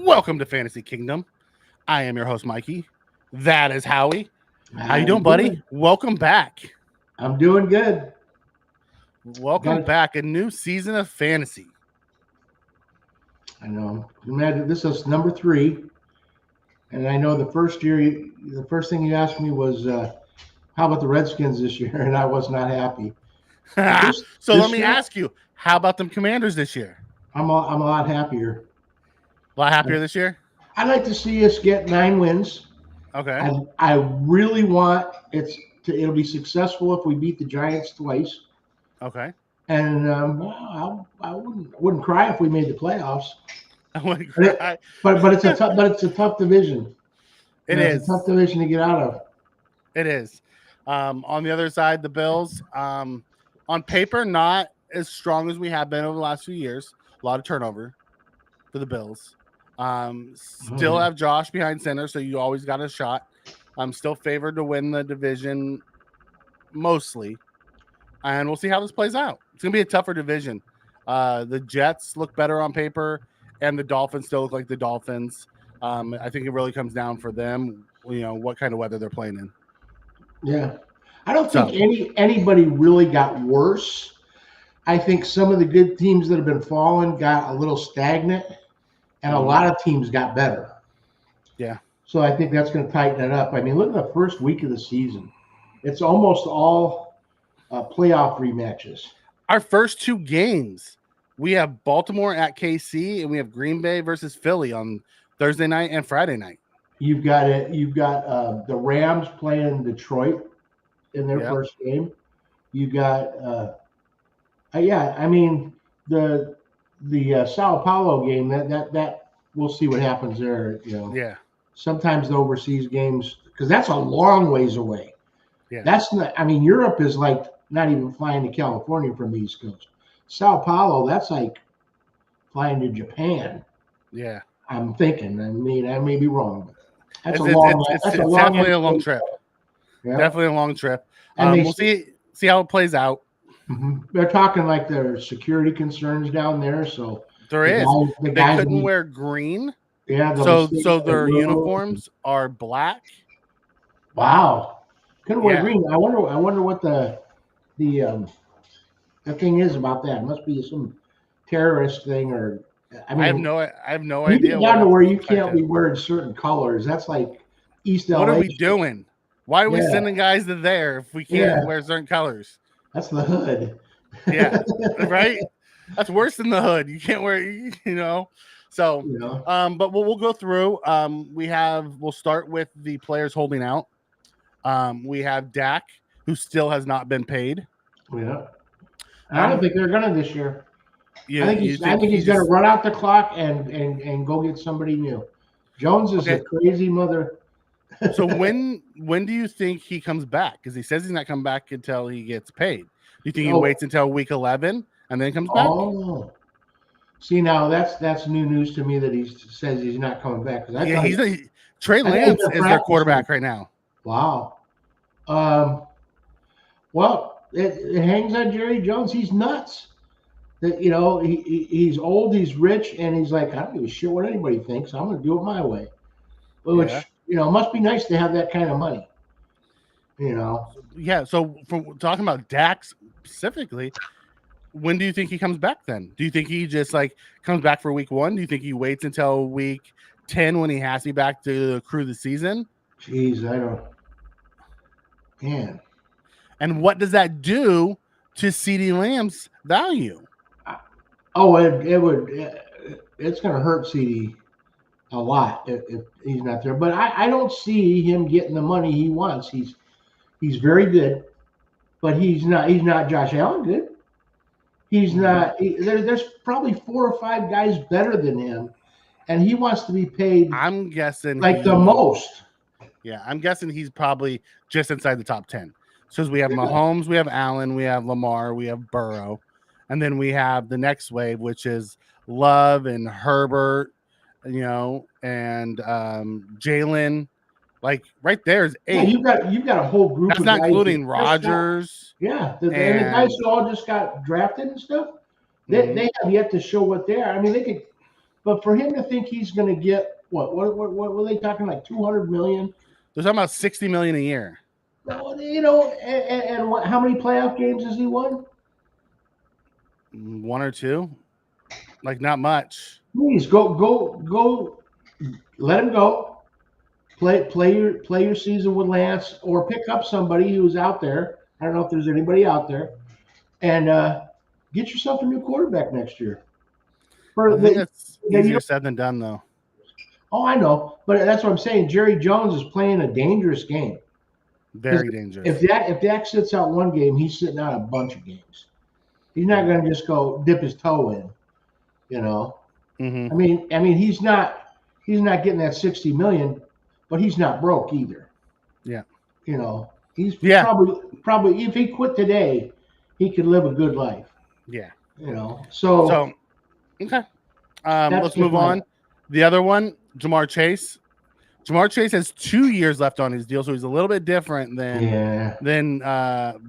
Welcome to Fantasy Kingdom. I am your host, Mikey. That is Howie. How you doing, I'm buddy? good. Welcome back. I'm doing good. Welcome back. A new season of fantasy. I know. Imagine this is number 3, and I know the first thing you asked me was, "How about the Redskins this year?" And I was not happy. But So let me year, ask you, how about them Commanders this year? I'm a lot happier. A lot happier this year? I'd like to see us get 9 wins. Okay. I really want it'll be successful if we beat the Giants twice. Okay. And I wouldn't cry if we made the playoffs. I wouldn't cry. But it's a tough division. It is a tough division to get out of. It is. On the other side, the Bills, on paper, not as strong as we have been over the last few years. A lot of turnover for the Bills. Still have Josh behind center, so you always got a shot. I'm still favored to win the division mostly. And we'll see how this plays out. It's going to be a tougher division. The Jets look better on paper, and the Dolphins still look like the Dolphins. I think it really comes down for them, what kind of weather they're playing in. Yeah. I don't think anybody really got worse. I think some of the good teams that have been falling got a little stagnant, and a lot of teams got better. Yeah. So I think that's going to tighten it up. I mean, look at the first week of the season. It's almost all playoff rematches. Our first 2 games, we have Baltimore at KC, and we have Green Bay versus Philly on Thursday night and Friday night. You've got the Rams playing Detroit in their first game. You got the Sao Paulo game. That we'll see what happens there. Yeah. Sometimes the overseas games, because that's a long ways away. Yeah. That's not. I mean, Europe is like not even flying to California from the East Coast. Sao Paulo, that's like flying to Japan. Yeah. I'm thinking. I mean, I may be wrong, but it's definitely a long trip. Yeah. Definitely a long trip. We'll see how it plays out. Mm-hmm. They're talking like there's security concerns down there, so there is. They couldn't wear green. Yeah. So their uniforms are black. Wow. Couldn't wear green. I wonder what the thing is about that. It must be some terrorist thing, or I have no idea. Down to where you can't be wearing certain colors. That's like East LA. What are we doing? Why are we sending guys to there if we can't wear certain colors? That's the hood. Yeah, right. That's worse than the hood. You can't wear, So, but we'll go through. We'll start with the players holding out. We have Dak, who still has not been paid. Yeah, I don't think they're gonna this year. Yeah, I think he's gonna run out the clock and go get somebody new. Jones is a crazy mother. So when do you think he comes back? Because he says he's not coming back until he gets paid. Do you think he waits until week 11 and then comes back? Oh, see, now that's new news to me that he says he's not coming back. Trey Lance is their quarterback right now. Wow. Well, it hangs on Jerry Jones. He's nuts. He's old, he's rich, and he's like, I don't give a shit what anybody thinks. I'm going to do it my way. Which must be nice to have that kind of money. Yeah. So from talking about Dak specifically, when do you think he comes back then? Do you think he just comes back for week 1? Do you think he waits until week 10 when he has to be back to accrue the season? Jeez, I don't. Man. And what does that do to CeeDee Lamb's value? Oh, it would. It's going to hurt CeeDee a lot if he's not there. But I don't see him getting the money he wants. He's very good, but he's not Josh Allen good. He's not. There's probably 4 or 5 guys better than him, and he wants to be paid. I'm guessing the most. Yeah, I'm guessing he's probably just inside the top 10. So we have Mahomes, we have Allen, we have Lamar, we have Burrow, and then we have the next wave, which is Love and Herbert, and Jalen. Right there is 8. Yeah, you've got a whole group. That's not including Rodgers. And the guys who all just got drafted and stuff. They have yet to show what they are. I mean, But for him to think he's going to get what were they talking, like 200 million? They're talking about 60 million a year. And how many playoff games has he won? 1 or 2, like not much. Please go. Let him go. Play your season with Lance, or pick up somebody who's out there. I don't know if there's anybody out there, and get yourself a new quarterback next year. I think that's easier said than done, though. Oh, I know, but that's what I'm saying. Jerry Jones is playing a dangerous game. Very dangerous. If Dak sits out one game, he's sitting out a bunch of games. He's not going to just go dip his toe in, you know. Mm-hmm. I mean, he's not getting that 60 million, but he's not broke either. Yeah. You know, he's probably if he quit today, he could live a good life. Yeah. You know. So okay. Let's move on. The other one, Jamar Chase. Jamar Chase has 2 years left on his deal, so he's a little bit different than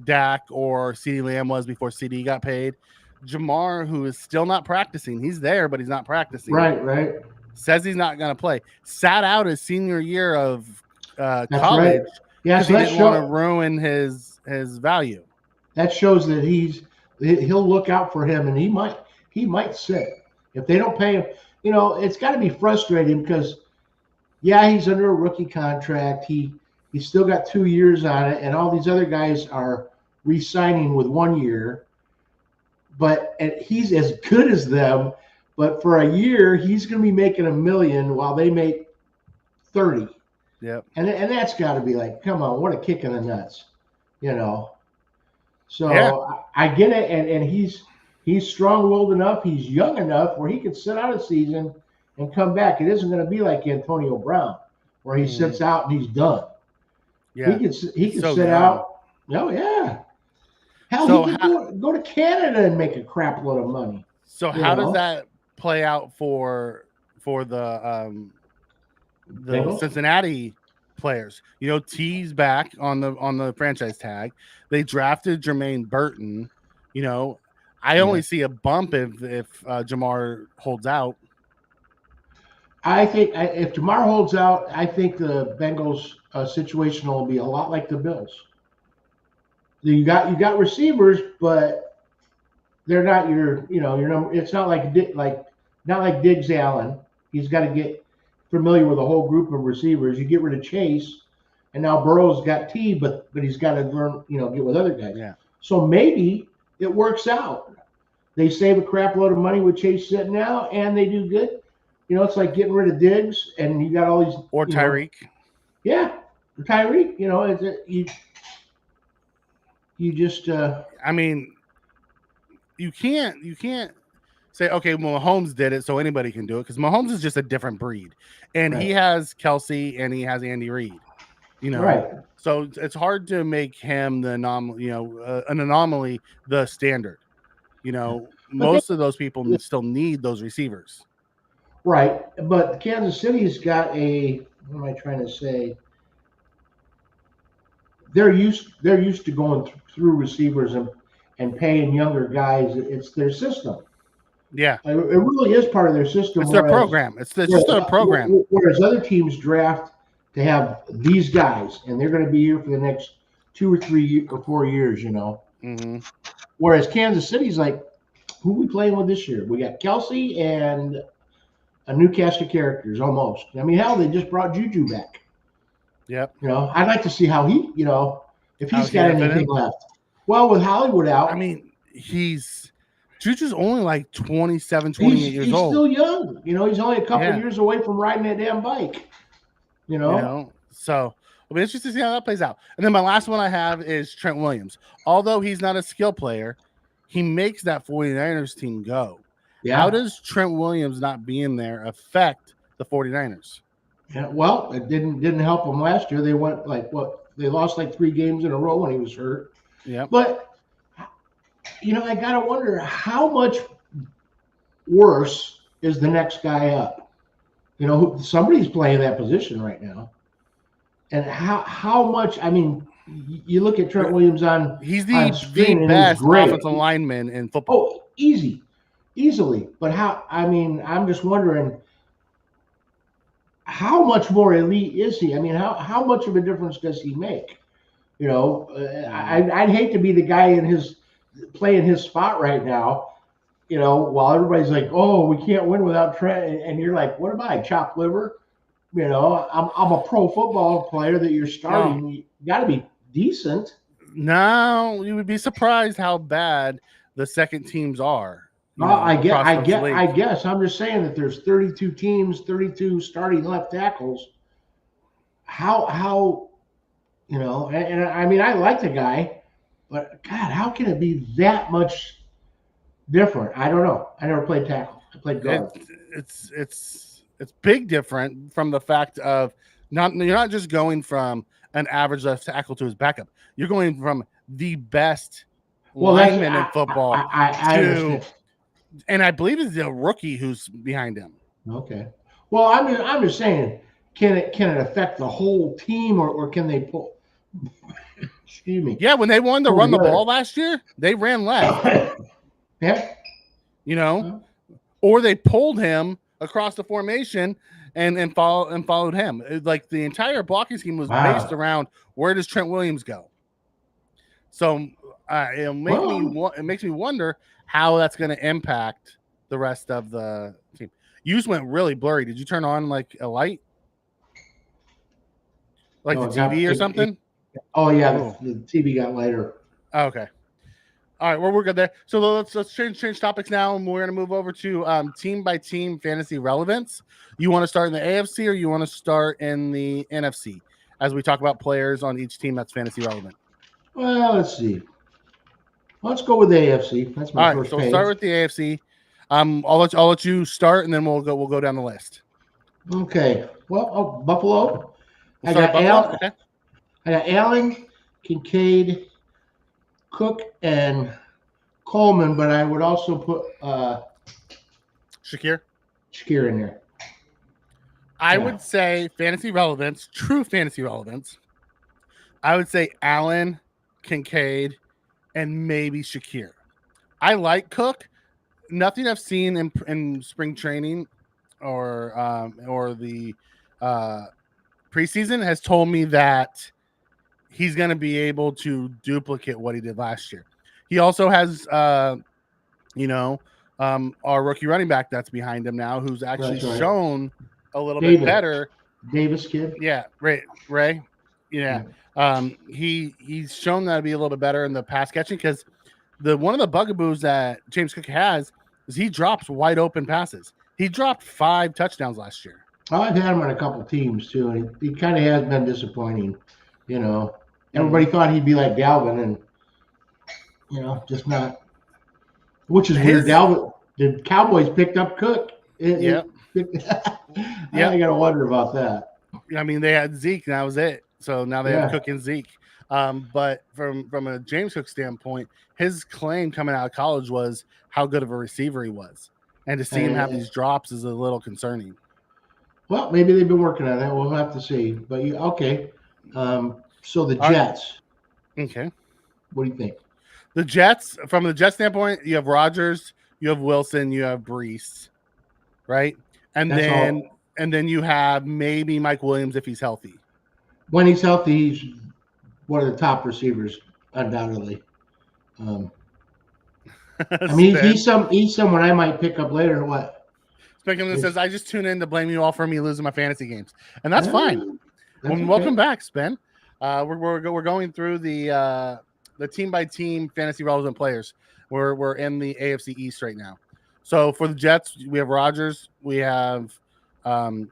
Dak or CeeDee Lamb was before CeeDee got paid. Jamar, who is still not practicing, he's there, but he's not practicing. Right. Says he's not going to play. Sat out his senior year of college. Right. Yeah, so he didn't want to ruin his value. That shows that he'll look out for him, and he might sit if they don't pay him. You know, it's got to be frustrating because, yeah, he's under a rookie contract. He's still got 2 years on it, and all these other guys are re-signing with 1 year. And he's as good as them, but for a year he's going to be making $1 million while they make 30. Yep. And that's got to be like, come on, what a kick in the nuts, you know. So yeah. I get it, and he's strong-willed enough, he's young enough where he can sit out a season and come back. It isn't going to be like Antonio Brown, where he sits out and he's done. Yeah, he can sit out. Oh yeah. Hell, he could go to Canada and make a crap load of money. So how does that play out for the Cincinnati players? You know, T's back on the franchise tag. They drafted Jermaine Burton. You know, I only see a bump if Jamar holds out. I think if Jamar holds out, I think the Bengals situation will be a lot like the Bills. You got receivers, but they're not your number. It's not like Diggs Allen. He's got to get familiar with a whole group of receivers. You get rid of Chase, and now Burrow's got T, but he's got to learn, get with other guys. Yeah. So maybe it works out. They save a crap load of money with Chase sitting now, and they do good. It's like getting rid of Diggs, and you got all these Tyreek. Tyreek. You just. I mean, you can't say, okay, well, Mahomes did it, so anybody can do it, because Mahomes is just a different breed, and he has Kelsey and he has Andy Reid. Right. So it's hard to make him the anomaly, an anomaly, the standard. Most of those people still need those receivers. Right, but Kansas City's got what am I trying to say? They're used to going through receivers and paying younger guys. It's their system. Yeah, it really is part of their system. It's their program. It's just a program. Whereas other teams draft to have these guys, and they're going to be here for the next 2 or 3 or 4 years. Mm-hmm. Whereas Kansas City's like, who are we playing with this year? We got Kelsey and a new cast of characters almost. I mean, hell, they just brought Juju back. Yep. I'd like to see how he, if he's got anything left. Well, with Hollywood out. I mean, Juju's only like 27, 28 years old. He's still young. He's only a couple of years away from riding that damn bike. So it'll be interesting to see how that plays out. And then my last one I have is Trent Williams. Although he's not a skill player, he makes that 49ers team go. Yeah. How does Trent Williams not being there affect the 49ers? Yeah, well, it didn't help them last year. They went they lost 3 games in a row when he was hurt. Yeah. But I gotta wonder how much worse is the next guy up. Somebody's playing that position right now. And how much, I mean, you look at Trent Williams he's the best offensive lineman in football. Oh, easy. easily. But how? I mean, I'm just wondering how much more elite is he? I mean, how much of a difference does he make? You know, I'd hate to be the guy in his playing his spot right now. You know, while everybody's like, "Oh, we can't win without Trent," and you're like, "What am I, chopped liver?" You know, I'm a pro football player that you're No, starting. You got to be decent. no, you would be surprised how bad the second teams are. You Well, know, across the league. I guess. I'm just saying that there's 32 teams, 32 starting left tackles. How you know? And I mean, I like the guy, but God, how can it be that much different? I don't know. I never played tackle. I played guard. It's big different from the fact of not you're not just going from an average left tackle to his backup. You're going from the best Well, that's lineman in football I to, understand. and I believe it's a rookie who's behind him. Okay. Well, I'm just saying, can it affect the whole team, or can they pull? Excuse me. Yeah, when they wanted to Pull run the ball together. last year, they ran left, Yeah. you know, Huh? or they pulled him across the formation and followed him. Like the entire blocking scheme was based Wow. around where does Trent Williams go. So it makes me wonder how that's going to impact the rest of the team. You just went really blurry. Did you turn on like a light, like No, the TV or something? oh yeah, Oh, the TV got lighter. okay. All right, well, we're good there. So let's change topics now, and we're going to move over to team by team fantasy relevance. You want to start in the AFC or you want to start in the NFC as we talk about players on each team that's fantasy relevant? Well, let's see. Let's go with the AFC. That's my All right, first so we'll start page. with the AFC. I'll let you start, and then we'll go down the list. Okay. Well, Buffalo. We'll start with Buffalo. Okay. I got Allen, Kincaid, Cook, and Coleman, but I would also put Shakir. Shakir in there. I would say fantasy relevance, true fantasy relevance. I would say Allen, Kincaid, and maybe Shakir. I like Cook. Nothing I've seen in spring training or the preseason has told me that he's going to be able to duplicate what he did last year. He also has, our rookie running back that's behind him now, who's actually shown a little bit better. Davis kid. Yeah, Ray. Yeah. He's shown that to be a little bit better in the pass catching because one of the bugaboos that James Cook has is he drops wide open passes. He dropped 5 touchdowns last year. Oh, I've had him on a couple teams too, and he kind of has been disappointing. You know, everybody thought he'd be like Dalvin, and just not. Which is weird. Dalvin, the Cowboys picked up Cook. Yeah. I gotta wonder about that. I mean, they had Zeke, and that was it. So now they have Cook and Zeke. But from a James Cook standpoint, his claim coming out of college was how good of a receiver he was, and to see him have these drops is a little concerning. Well, maybe they've been working on that. We'll have to see. But okay. So the Jets. Okay. What do you think? The Jets, from the Jets standpoint, you have Rodgers, you have Wilson, you have Brees, right? And then you have maybe Mike Williams if he's healthy. When he's healthy, he's one of the top receivers, undoubtedly. I mean, he's someone I might pick up later. What? Spectrum says, I just tune in to blame you all for me losing my fantasy games, and that's fine. Welcome back, Spen. We're going through the team by team fantasy relevant players. We're in the AFC East right now. So for the Jets, we have Rodgers, we have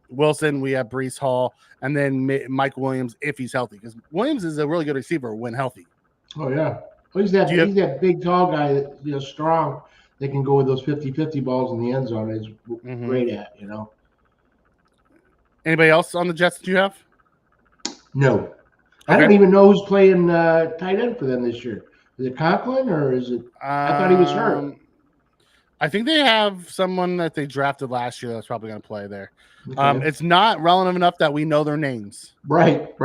Wilson, we have Brees Hall, and then Mike Williams if he's healthy, because Williams is a really good receiver when healthy. Oh yeah, well, he's that big tall guy that strong. They can go with those 50-50 balls in the end zone. Is great at. Anybody else on the Jets that you have? No, okay. I don't even know who's playing tight end for them this year. Is it Conklin or is it? I thought he was hurt. I think they have someone that they drafted last year that's probably going to play there. Okay. It's not relevant enough that we know their names. Right.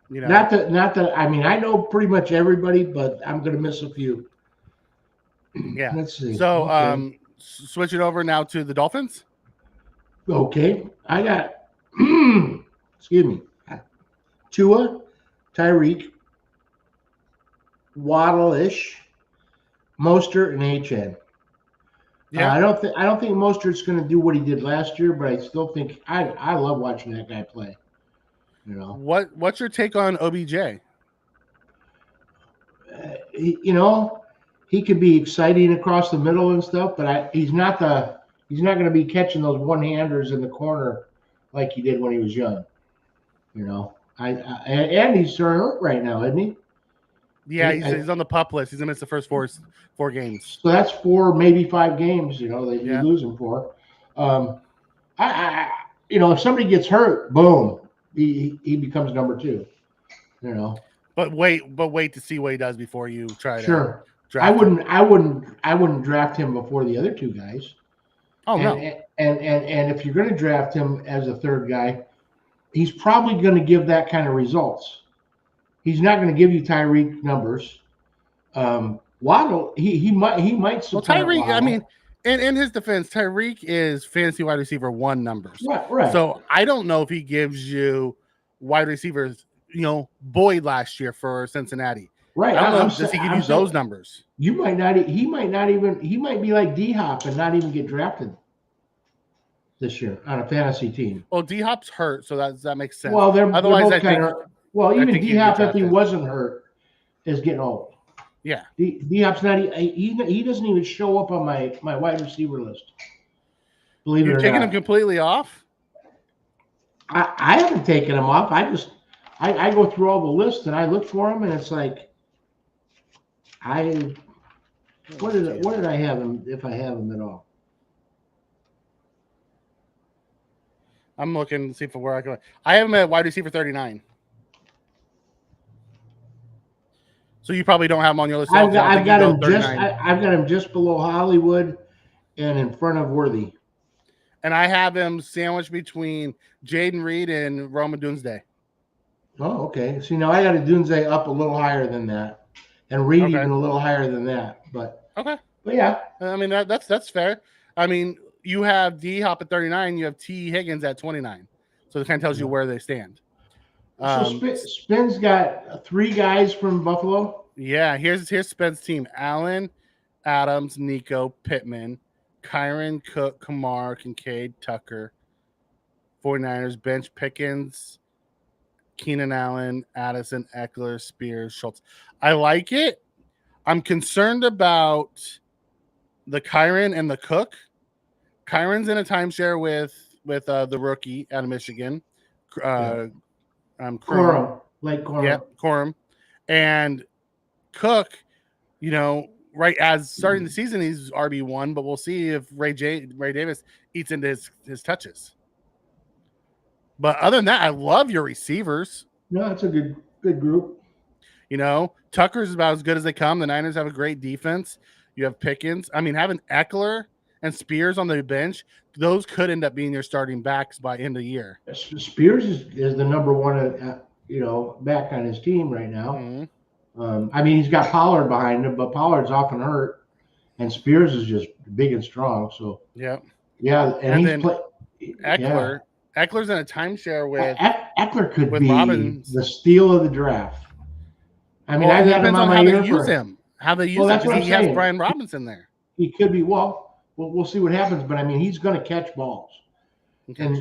Not that. I mean, I know pretty much everybody, but I'm going to miss a few. Yeah. Let's see. So, switch it over now to the Dolphins. Okay, I got excuse me, Tua, Tyreek, Waddle-ish, Mostert, and HN. Yeah. I don't think Mostert's going to do what he did last year, but I still think I love watching that guy play. You know, What's your take on OBJ? He could be exciting across the middle and stuff, but he's not going to be catching those one-handers in the corner like he did when he was young. You know, and he's sort of hurt right now, isn't he? Yeah, he's on the PUP list. He's gonna miss the first four games. So that's 4, maybe 5 games. That you Yeah. lose him for. If somebody gets hurt, boom, he becomes number 2. But wait to see what he does before you try Sure. to draft him. I wouldn't draft him before the other 2 guys. Oh no. And if you're going to draft him as a 3rd guy, he's probably going to give that kind of results. He's not going to give you Tyreek numbers. Waddle, he might support Tyreek, Waddle. I mean, in his defense, Tyreek is fantasy wide receiver 1 numbers. Right. So I don't know if he gives you wide receivers. Boyd last year for Cincinnati. Right. I don't know. Does he give you those numbers? You might not. He might be like D-Hop and not even get drafted this year on a fantasy team. Well, D-Hop's hurt, so that makes sense. Well, otherwise, they're both well, even D-Hop, if he wasn't hurt, is getting old. Yeah. D-Hop's not. He doesn't even show up on my wide receiver list. Believe it or not. You're taking him completely off? I haven't taken him off. I go through all the lists and I look for him, and it's like what did I have him, if I have him at all? I'm looking to see where I can. I have him at wide receiver 39. So you probably don't have him on your list. I've got him just below Hollywood and in front of Worthy. And I have him sandwiched between Jaden Reed and Roma Dunsday. Oh, okay. See, now I got a Dunze up a little higher than that, and Reed even a little higher than that. But yeah. I mean that's fair. I mean, you have D-Hop at 39, you have T. Higgins at 29, so it kind of tells you where they stand. So Spin's got 3 guys from Buffalo. Yeah, here's Spin's team: Allen, Adams, Nico, Pittman, Kyron, Cook, Kamar, Kincaid, Tucker. 49ers bench: Pickens, Keenan Allen, Addison, Eckler, Spears, Schultz. I like it. I'm concerned about the Kyron and the Cook. Kyron's in a timeshare with the rookie out of Michigan, Corum. Like Corum. Yeah, Corum. And Cook, right as starting the season, he's RB1, but we'll see if Ray Davis eats into his touches. But other than that, I love your receivers. No, that's a good group. Tucker's about as good as they come. The Niners have a great defense. You have Pickens. I mean, having Eckler and Spears on the bench, those could end up being your starting backs by end of the year. Spears is the number 1, back on his team right now. Mm-hmm. I mean, he's got Pollard behind him, but Pollard's often hurt, and Spears is just big and strong. So yeah, and then Eckler. Yeah. Eckler's in a timeshare with Eckler could be Robbins. The steal of the draft. I mean, I've had him on my how ear they use him. How they use him, because he has Brian Robinson there. He could be. Well, we'll see what happens, but I mean, he's going to catch balls, okay. and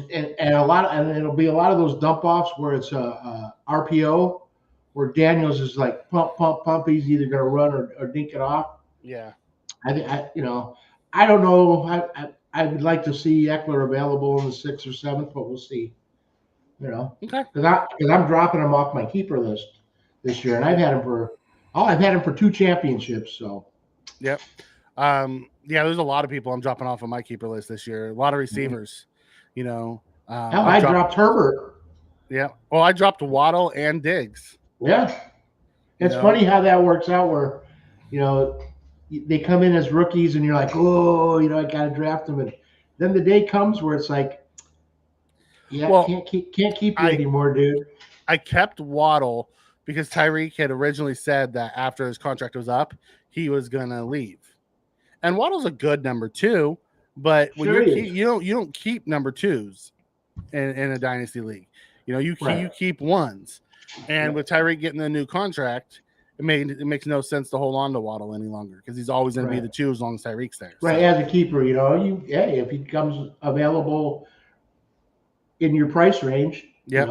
it'll be a lot of those dump offs where it's a RPO, where Daniels is like pump. He's either going to run or dink it off. Yeah, I don't know. I would like to see Eckler available in the 6th or 7th, but we'll see. Okay. Because I'm dropping him off my keeper list this year, and I've had him for 2 championships. So. Yep. There's a lot of people I'm dropping off on my keeper list this year. A lot of receivers. I dropped Herbert. Yeah. Well, I dropped Waddle and Diggs. Yeah. It's funny how that works out where, they come in as rookies and you're like, oh, I got to draft them. And then the day comes where it's like, can't keep you anymore, dude. I kept Waddle because Tyreek had originally said that after his contract was up, he was going to leave. And Waddle's a good number 2, but when Sure is. you don't keep number 2s in a dynasty league. You keep 1s. And with Tyreek getting the new contract, it makes no sense to hold on to Waddle any longer because he's always going to be the 2 as long as Tyreek's there. Right, So. as a keeper, if he comes available in your price range, you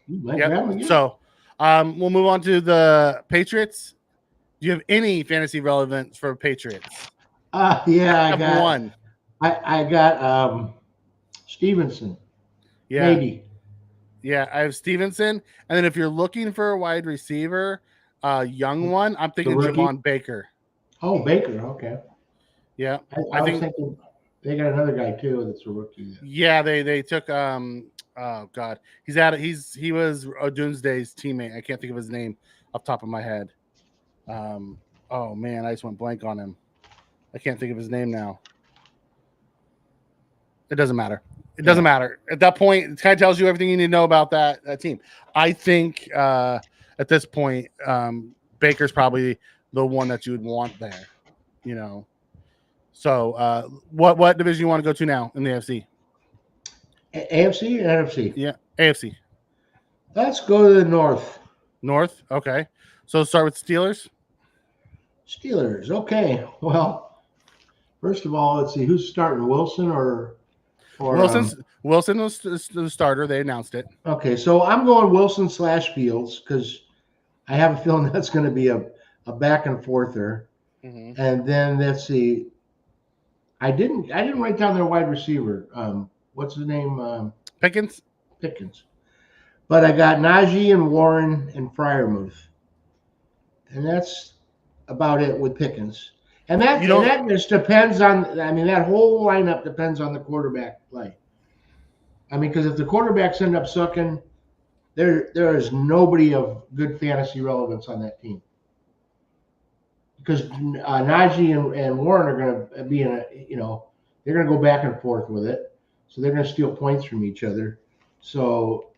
might grab him again. So we'll move on to the Patriots. Do you have any fantasy relevance for Patriots? I got one. I got Stevenson. Yeah. Maybe. Yeah, I have Stevenson. And then if you're looking for a wide receiver, young one, I'm thinking Javon Baker. Oh, Baker. Okay. Yeah. I was thinking they got another guy too that's a rookie. Yeah, they took oh God. He was Doomsday's teammate. I can't think of his name off the top of my head. Oh man, I just went blank on him. I can't think of his name now. It doesn't matter. It doesn't matter. At that point, it kind of tells you everything you need to know about that team. I think at this point, Baker's probably the one that you would want there. So what division you want to go to now in the AFC? AFC or NFC? Yeah, AFC. Let's go to the North. North? Okay. So start with Steelers. Steelers. Okay. Well, first of all, let's see who's starting, Wilson or Wilson was the starter. They announced it. Okay, so I'm going Wilson / Fields because I have a feeling that's going to be a back and forther. Mm-hmm. And then let's see. I didn't write down their wide receiver. What's his name? Pickens. But I got Najee and Warren and Freiermuth, and that's about it with Pickens. And that just depends on. I mean, that whole lineup depends on the quarterback play. I mean, because if the quarterbacks end up sucking, there is nobody of good fantasy relevance on that team. Because Najee and Warren are going to be they're going to go back and forth with it. So they're going to steal points from each other. So,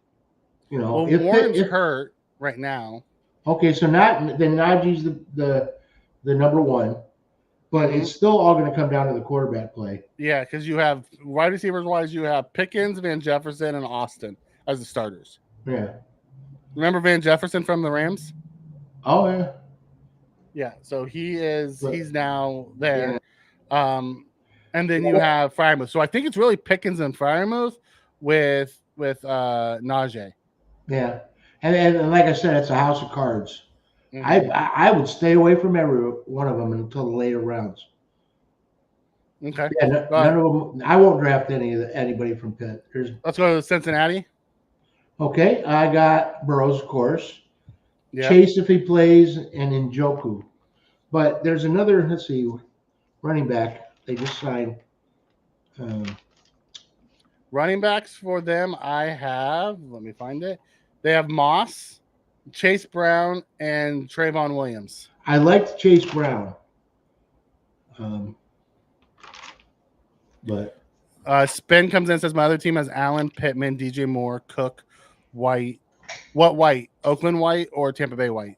if Warren's hurt right now. Okay, so then Najee's the number 1. But it's still all going to come down to the quarterback play. Yeah, because you have wide receivers wise, you have Pickens, Van Jefferson, and Austin as the starters. Yeah. Remember Van Jefferson from the Rams? Oh yeah. Yeah. So he's now there. Yeah. And then you have Freiermuth. So I think it's really Pickens and Freiermuth with Najee. Yeah, and like I said, it's a house of cards. Mm-hmm. I would stay away from every one of them until the later rounds. Okay. Yeah, none of them. I won't draft anybody from Pitt. Let's go to Cincinnati. Okay, I got Burrows, of course. Yep. Chase if he plays, and Njoku. But there's another. Let's see, running back. They just signed. Running backs for them, I have. Let me find it. They have Moss, Chase Brown, and Trayvon Williams. I liked Chase Brown. But Spin comes in and says my other team has Allen, Pittman, DJ Moore, Cook, White. What White? Oakland White or Tampa Bay White?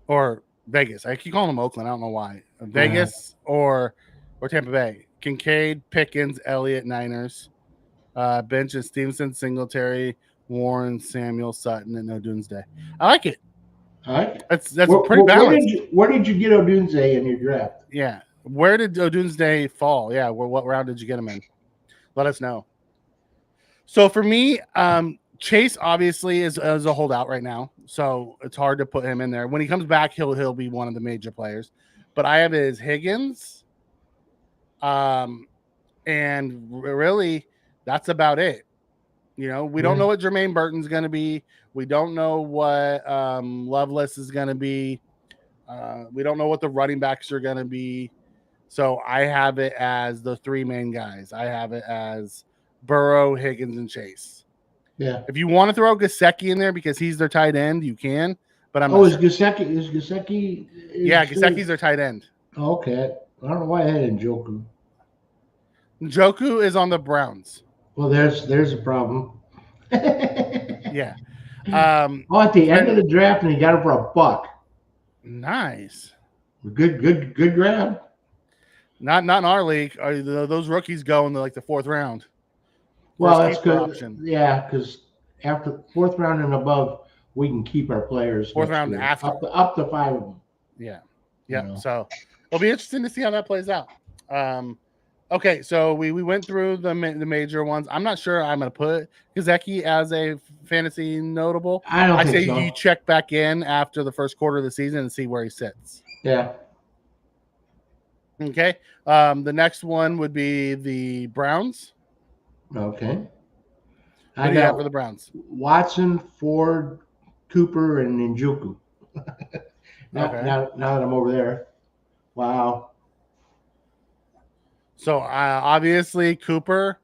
Or Vegas. I keep calling them Oakland. I don't know why. Vegas or Tampa Bay. Kincaid, Pickens, Elliott, Niners. Bench is Stevenson, Singletary, Warren, Samuel, Sutton, and Odunze. I like it. All right. That's pretty balanced. Where did you get Odunze in your draft? Yeah. Where did Odunze fall? Yeah. What round did you get him in? Let us know. So for me, Chase obviously is a holdout right now, so it's hard to put him in there. When he comes back, he'll be one of the major players. But I have his Higgins, and really that's about it. We don't know what Jermaine Burton's going to be. We don't know what Loveless is going to be. We don't know what the running backs are going to be. So I have it as the 3 main guys. I have it as Burrow, Higgins, and Chase. Yeah. If you want to throw Gesicki in there because he's their tight end, you can. But I'm is Gesicki? Yeah, Gesicki's their tight end. Okay. I don't know why I had Njoku. Njoku is on the Browns. Well, there's a problem. Yeah. At the end of the draft, and he got him for $1. Nice. Good grab. Not in our league. Those rookies go in the fourth round. Well, First that's keeper good. option. Yeah, because after fourth round and above, we can keep our players Fourth next round year. after. Up to 5 of them. Yeah. You Yep. know. So it'll be interesting to see how that plays out. Okay, so we went through the major ones. I'm not sure I'm going to put Gazeki as a fantasy notable. I don't I think say so. you check back in after the first quarter of the season and see where he sits. Yeah. Okay. The next one would be the Browns. Okay. What do you got for the Browns? Watson, Ford, Cooper, and Njoku. now that I'm over there. Wow. So obviously Cooper.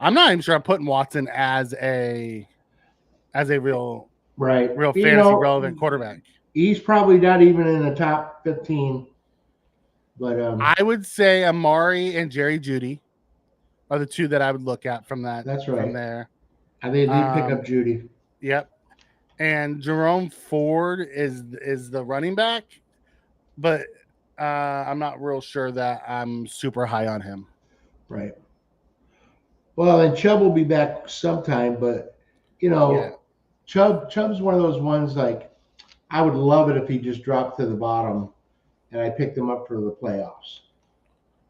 I'm not even sure I'm putting Watson as a real fantasy relevant quarterback. He's probably not even in the top 15. But I would say Amari and Jerry Jeudy are the two that I would look at from that. That's right. From there, I think they pick up Judy. Yep, and Jerome Ford is the running back, but I'm not real sure that I'm super high on him. Right. Well, and Chubb will be back sometime, but Chubb's one of those ones like I would love it if he just dropped to the bottom and I picked him up for the playoffs.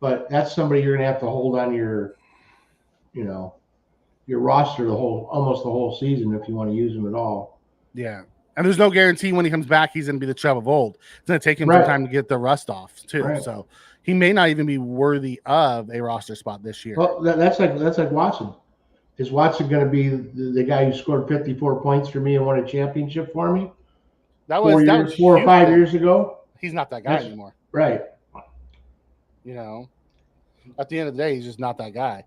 But that's somebody you're gonna have to hold on your roster almost the whole season if you want to use him at all. Yeah. And there's no guarantee when he comes back he's going to be the Chubb of old. It's going to take him some time to get the rust off too. Right. So he may not even be worthy of a roster spot this year. Well, that's like Watson. Is Watson going to be the guy who scored 54 points for me and won a championship for me? That was 4 or 5 years ago. He's not that guy anymore. Right. At the end of the day, he's just not that guy.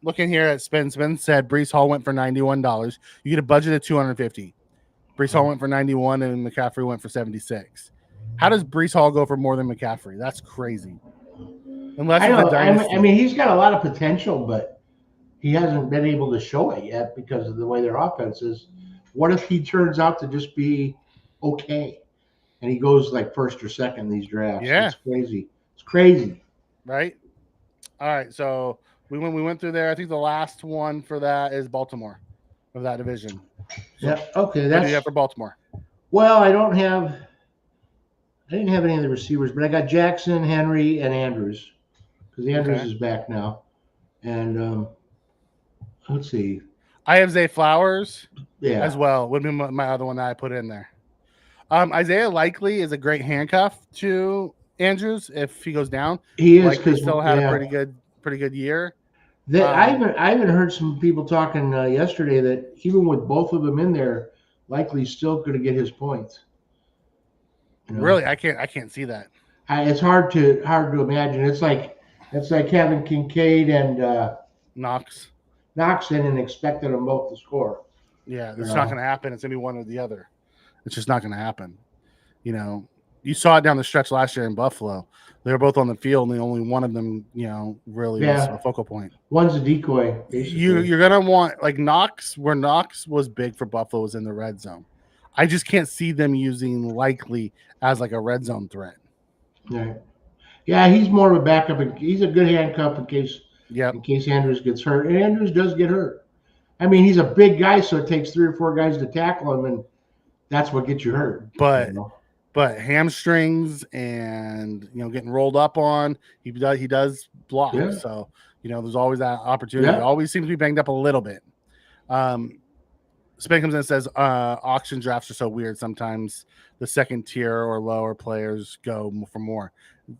Looking here at Spin said Breece Hall went for $91. You get a budget of $250. Breece Hall went for 91 and McCaffrey went for 76. How does Breece Hall go for more than McCaffrey? That's crazy. Unless it's a dynasty. I mean, he's got a lot of potential, but he hasn't been able to show it yet because of the way their offense is. What if he turns out to just be okay and he goes like first or second in these drafts? Yeah. It's crazy. It's crazy. Right? All right, so we went through there. I think the last one for that is Baltimore of that division. So yeah. Okay. What do you have for Baltimore? Well, I didn't have any of the receivers, but I got Jackson, Henry, and Andrews because Andrews is back now. And let's see. I have Zay Flowers as well. Would be my other one that I put in there. Isaiah Likely is a great handcuff to Andrews if he goes down. He is because still had a pretty good year. I even heard some people talking yesterday that even with both of them in there, Likely's still going to get his points. Really, I can't see that. It's hard to imagine. It's like having Kincaid and Knox in and expecting them both to score. Yeah, it's not going to happen. It's going to be one or the other. It's just not going to happen. You saw it down the stretch last year in Buffalo. They were both on the field, and only one of them, really was a focal point. One's a decoy. Basically. You're going to want like Knox, where Knox was big for Buffalo was in the red zone. I just can't see them using Likely as like a red zone threat. Right. Yeah, he's more of a backup. He's a good handcuff in case Andrews gets hurt. And Andrews does get hurt. I mean, he's a big guy, so it takes 3 or 4 guys to tackle him, and that's what gets you hurt. But hamstrings and getting rolled up on, he does block. Yeah. So there's always that opportunity. Yeah. It always seems to be banged up a little bit. Spain comes in and says auction drafts are so weird. Sometimes the second tier or lower players go for more.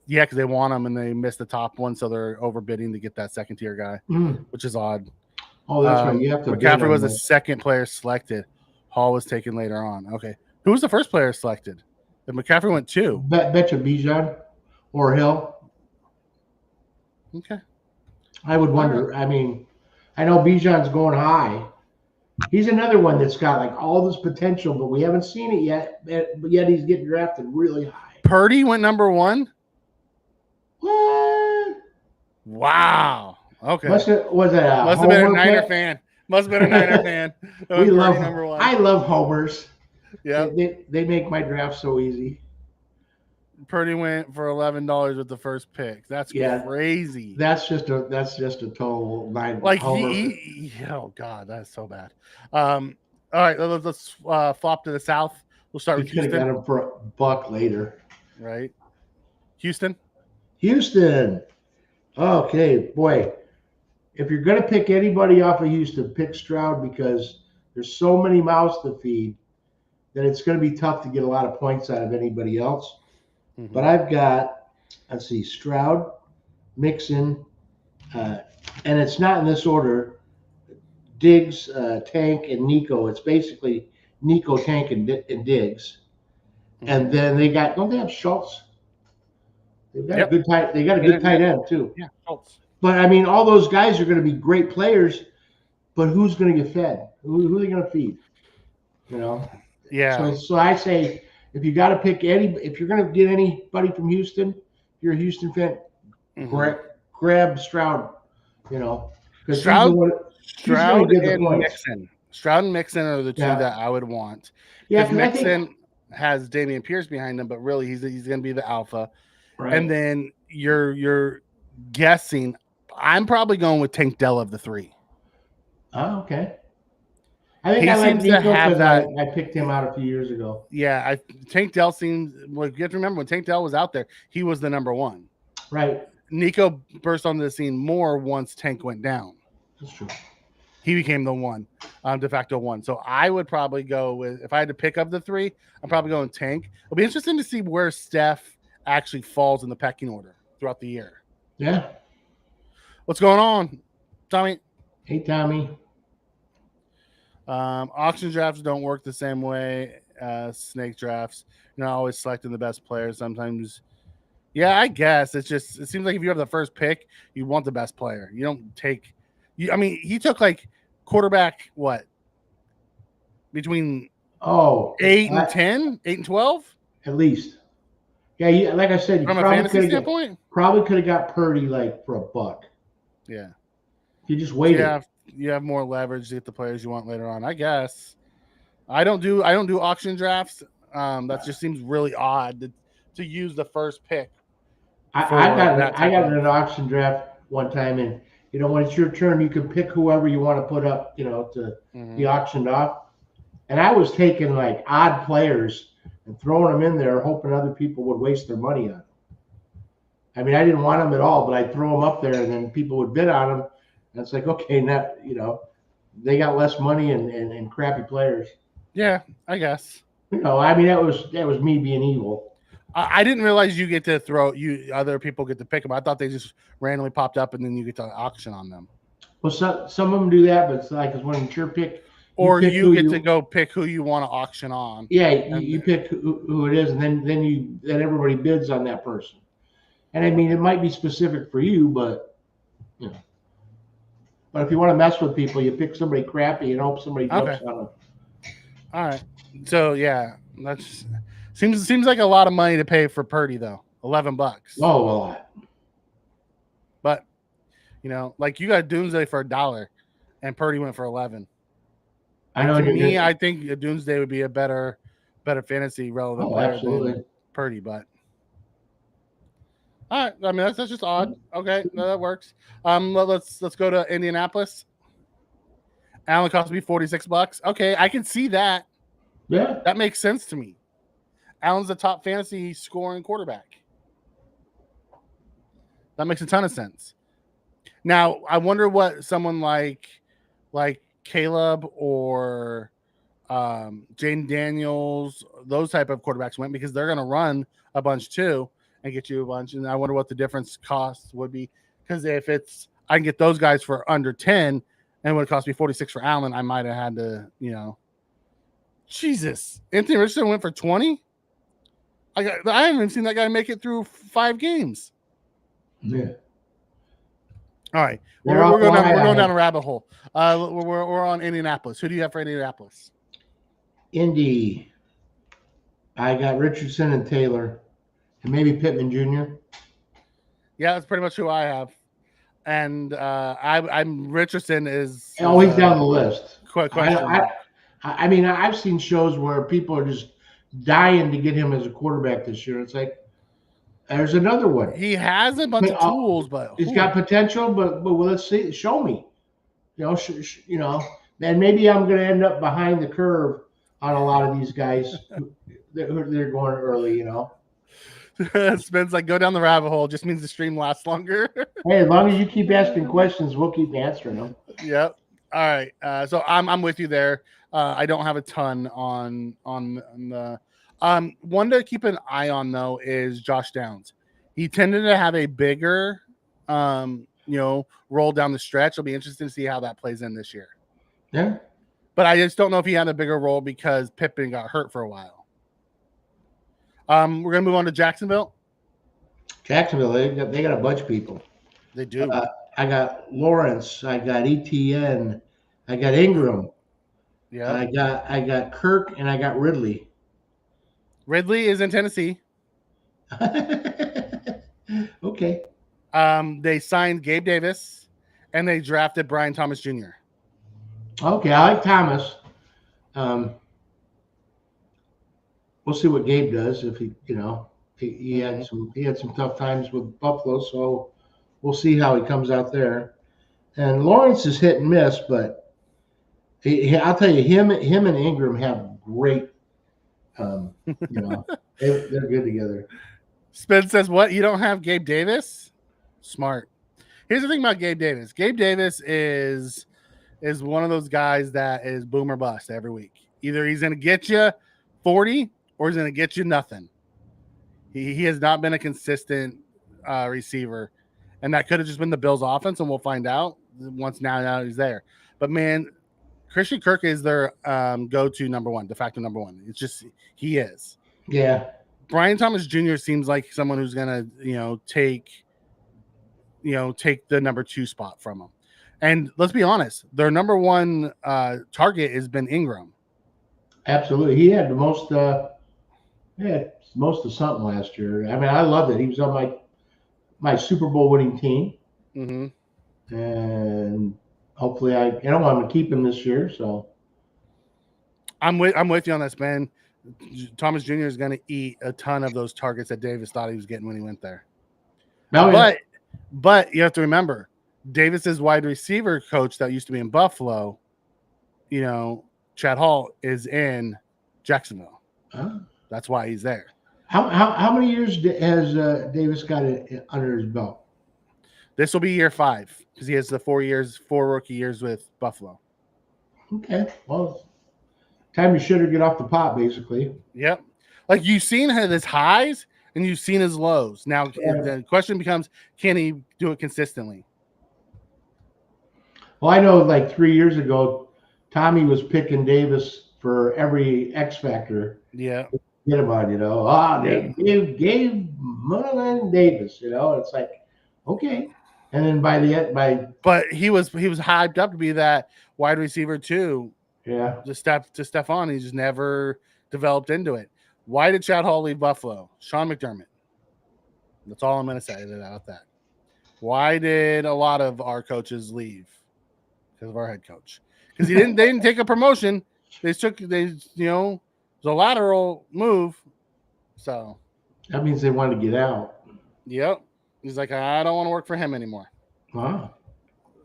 Yeah, because they want them and they miss the top one, so they're overbidding to get that second tier guy, which is odd. Oh, that's right. You have to. McCaffrey was the second player selected. Hall was taken later on. Okay, who was the first player selected? If McCaffrey went 2, betcha Bijan or Hill. Okay, I would wonder. I mean, I know Bijan's going high. He's another one that's got like all this potential, but we haven't seen it yet. But yet he's getting drafted really high. Purdy went number 1. What? Wow. Okay. Must have been a Niner fan. Must have been a Niner fan. We love number 1. I love homers. Yeah. They make my draft so easy. Purdy went for $11 with the first pick. That's Yeah, crazy. that's just a total nine Like homer. oh god, that's so bad. All right, let's flop to the south. We'll start He with could have got Houston, him for a buck later. right? Houston. Houston. Okay, boy. If you're going to pick anybody off of Houston, pick Stroud because there's so many mouths to feed that it's going to be tough to get a lot of points out of anybody else. But Mm-hmm. I've got, let's see, Stroud, Mixon, and it's not in this order. Diggs, Tank, and Nico. It's basically Nico, Tank, and Diggs. Mm-hmm. And then they got, don't they have Schultz? They've got a Yep. good tight. They got a Yeah, good tight end too. yeah. Schultz. But I mean, all those guys are going to be great players. But who's going to get fed? Who are they going to feed? You know. Yeah. So I say, if you got to pick if you're going to get anybody from Houston, if you're a Houston fan, Mm-hmm. grab Stroud. You know, because he's the Stroud, one. He's going Stroud to get the and points. Mixon. Stroud and Mixon are the two Yeah. that I would want Yeah, because because I think Mixon has Damian Pierce behind him, but really he's going to be the alpha. right. And then you're guessing. I'm probably going with Tank Dell of the three. Oh, okay. I think He I like seems to Nico have because that. I picked him out a few years ago. Yeah, Tank Dell seems. Well, you have to remember when Tank Dell was out there, he was the number one. Right. Nico burst onto the scene more once Tank went down. That's true. He became the one, de facto one. So I would probably go with, if I had to pick up the three, I'm probably going Tank. It'll be interesting to see where Steph actually falls in the pecking order throughout the year. Yeah. What's going on, Tommy? Hey, Tommy. Auction drafts don't work the same way as snake drafts. You're not always selecting the best players. Sometimes, yeah, I guess it seems like if you have the first pick, you want the best player. You don't take. I mean, he took like quarterback between 8 and 10, 8 and 12 at least. Yeah, like I said, you from a fantasy standpoint. Probably could have got Purdy like for a buck. Yeah, you just waited. So you have more leverage to get the players you want later on. I guess. I don't do auction drafts. That just seems really odd to use the first pick. I got in an auction draft one time, and when it's your turn, you can pick whoever you want to put up, to be auctioned off. And I was taking like odd players and throwing them in there, hoping other people would waste their money on them. I mean, I didn't want them at all, but I'd throw them up there, and then people would bid on them. And it's like, okay, now they got less money and crappy players. Yeah, I guess. I mean, that was me being evil. I didn't realize you get to other people get to pick them. I thought they just randomly popped up and then you get to auction on them. Well, some of them do that, but it's like when it's your pick. Or you get to go pick who you want to auction on. Yeah, you pick who it is, and then everybody bids on that person. And I mean, it might be specific for you, but But if you want to mess with people, you pick somebody crappy and hope somebody jumps on them. All right. So yeah, that's seems like a lot of money to pay for Purdy though. $11. Oh, a lot. But like you got Doomsday for $1, and Purdy went for 11. I know. To me, I think Doomsday would be a better fantasy relevant player than Purdy. But all right, I mean that's just odd. Okay, no, that works. Let's go to Indianapolis. Allen cost me $46. Okay, I can see that. Yeah, that makes sense to me. Allen's the top fantasy scoring quarterback. That makes a ton of sense. Now, I wonder what someone like Caleb or Jane Daniels, those type of quarterbacks went, because they're going to run a bunch too and get you a bunch. And I wonder what the difference cost would be, because if I can get those guys for under 10 and it would cost me 46 for Allen, I might have had to, Jesus. Anthony Richardson went for 20. I haven't even seen that guy make it through 5 games. Yeah. All right. We're going down a rabbit hole. We're on Indianapolis. Who do you have for Indianapolis? Indy. I got Richardson and Taylor, and maybe Pittman Jr. Yeah, that's pretty much who I have. And I'm Richardson is always down the list. I mean, I've seen shows where people are just dying to get him as a quarterback this year. It's like, There's another one. He has a bunch of tools, but he's got potential. But let's see. Show me. And maybe I'm going to end up behind the curve on a lot of these guys. They're going early. Spence like go down the rabbit hole just means the stream lasts longer. Hey, as long as you keep asking questions, we'll keep answering them. Yep. All right. So I'm with you there. I don't have a ton on the one to keep an eye on though is Josh Downs. He tended to have a bigger roll down the stretch. It'll be interesting to see how that plays in this year. Yeah. But I just don't know if he had a bigger role because Pippen got hurt for a while. We're gonna move on to Jacksonville. Jacksonville, they got a bunch of people. They do. I got Lawrence. I got ETN. I got Ingram. Yeah. I got Kirk and I got Ridley. Ridley is in Tennessee. Okay. They signed Gabe Davis and they drafted Brian Thomas Jr. Okay, I like Thomas. We'll see what Gabe does if he had some tough times with Buffalo, so we'll see how he comes out there. And Lawrence is hit and miss, but I'll tell you, him and Ingram have great. They're good together. Spence says, "What? You don't have Gabe Davis? Smart." Here's the thing about Gabe Davis. Gabe Davis is one of those guys that is boom or bust every week. Either he's going to get you 40 or he's going to get you nothing. He has not been a consistent receiver, and that could have just been the Bills' offense, and we'll find out once now he's there. But man, Christian Kirk is their go-to number one, de facto number one. It's just he is. Yeah. Brian Thomas Jr. seems like someone who's gonna take the number 2 spot from him. And let's be honest, their number 1 target has been Ingram. Absolutely, he had the most. Most of something last year. I mean, I loved it. He was on my Super Bowl winning team, and hopefully, I'm going to keep him this year. So, I'm with you on this, man. Thomas Jr. is going to eat a ton of those targets that Davis thought he was getting when he went there. But you have to remember, Davis's wide receiver coach that used to be in Buffalo, Chad Hall, is in Jacksonville. That's why he's there. How many years has Davis got it under his belt? This will be year 5 because he has the 4 rookie years with Buffalo. Okay, well, time you should get off the pot, basically. Yep, like you've seen his highs and you've seen his lows. Now the question becomes, can he do it consistently? Well, I know like 3 years ago, Tommy was picking Davis for every X factor. Yeah. Get about, they gave Merlin Davis, it's like, okay. And then but he was hyped up to be that wide receiver too. Yeah. To Stephon, he just never developed into it. Why did Chad Hall leave Buffalo? Sean McDermott. That's all I'm going to say about that. Why did a lot of our coaches leave? Because of our head coach. Because they didn't take a promotion. It was a lateral move. So that means they wanted to get out. Yep. He's like, I don't want to work for him anymore. Wow.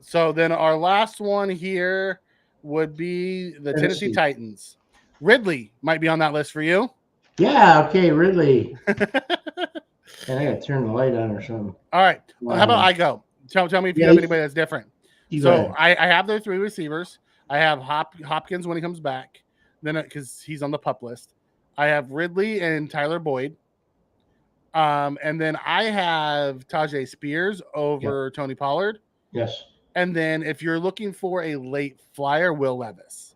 So then our last one here would be the Tennessee Titans. Ridley might be on that list for you. Yeah, okay, Ridley. And I got to turn the light on or something. All right. Well, how about I go? Tell me if you have anybody that's different. So I have their 3 receivers. I have Hopkins when he comes back, then because he's on the PUP list. I have Ridley and Tyler Boyd. And then I have Tajay Spears over Tony Pollard. Yes. And then if you're looking for a late flyer, Will Levis.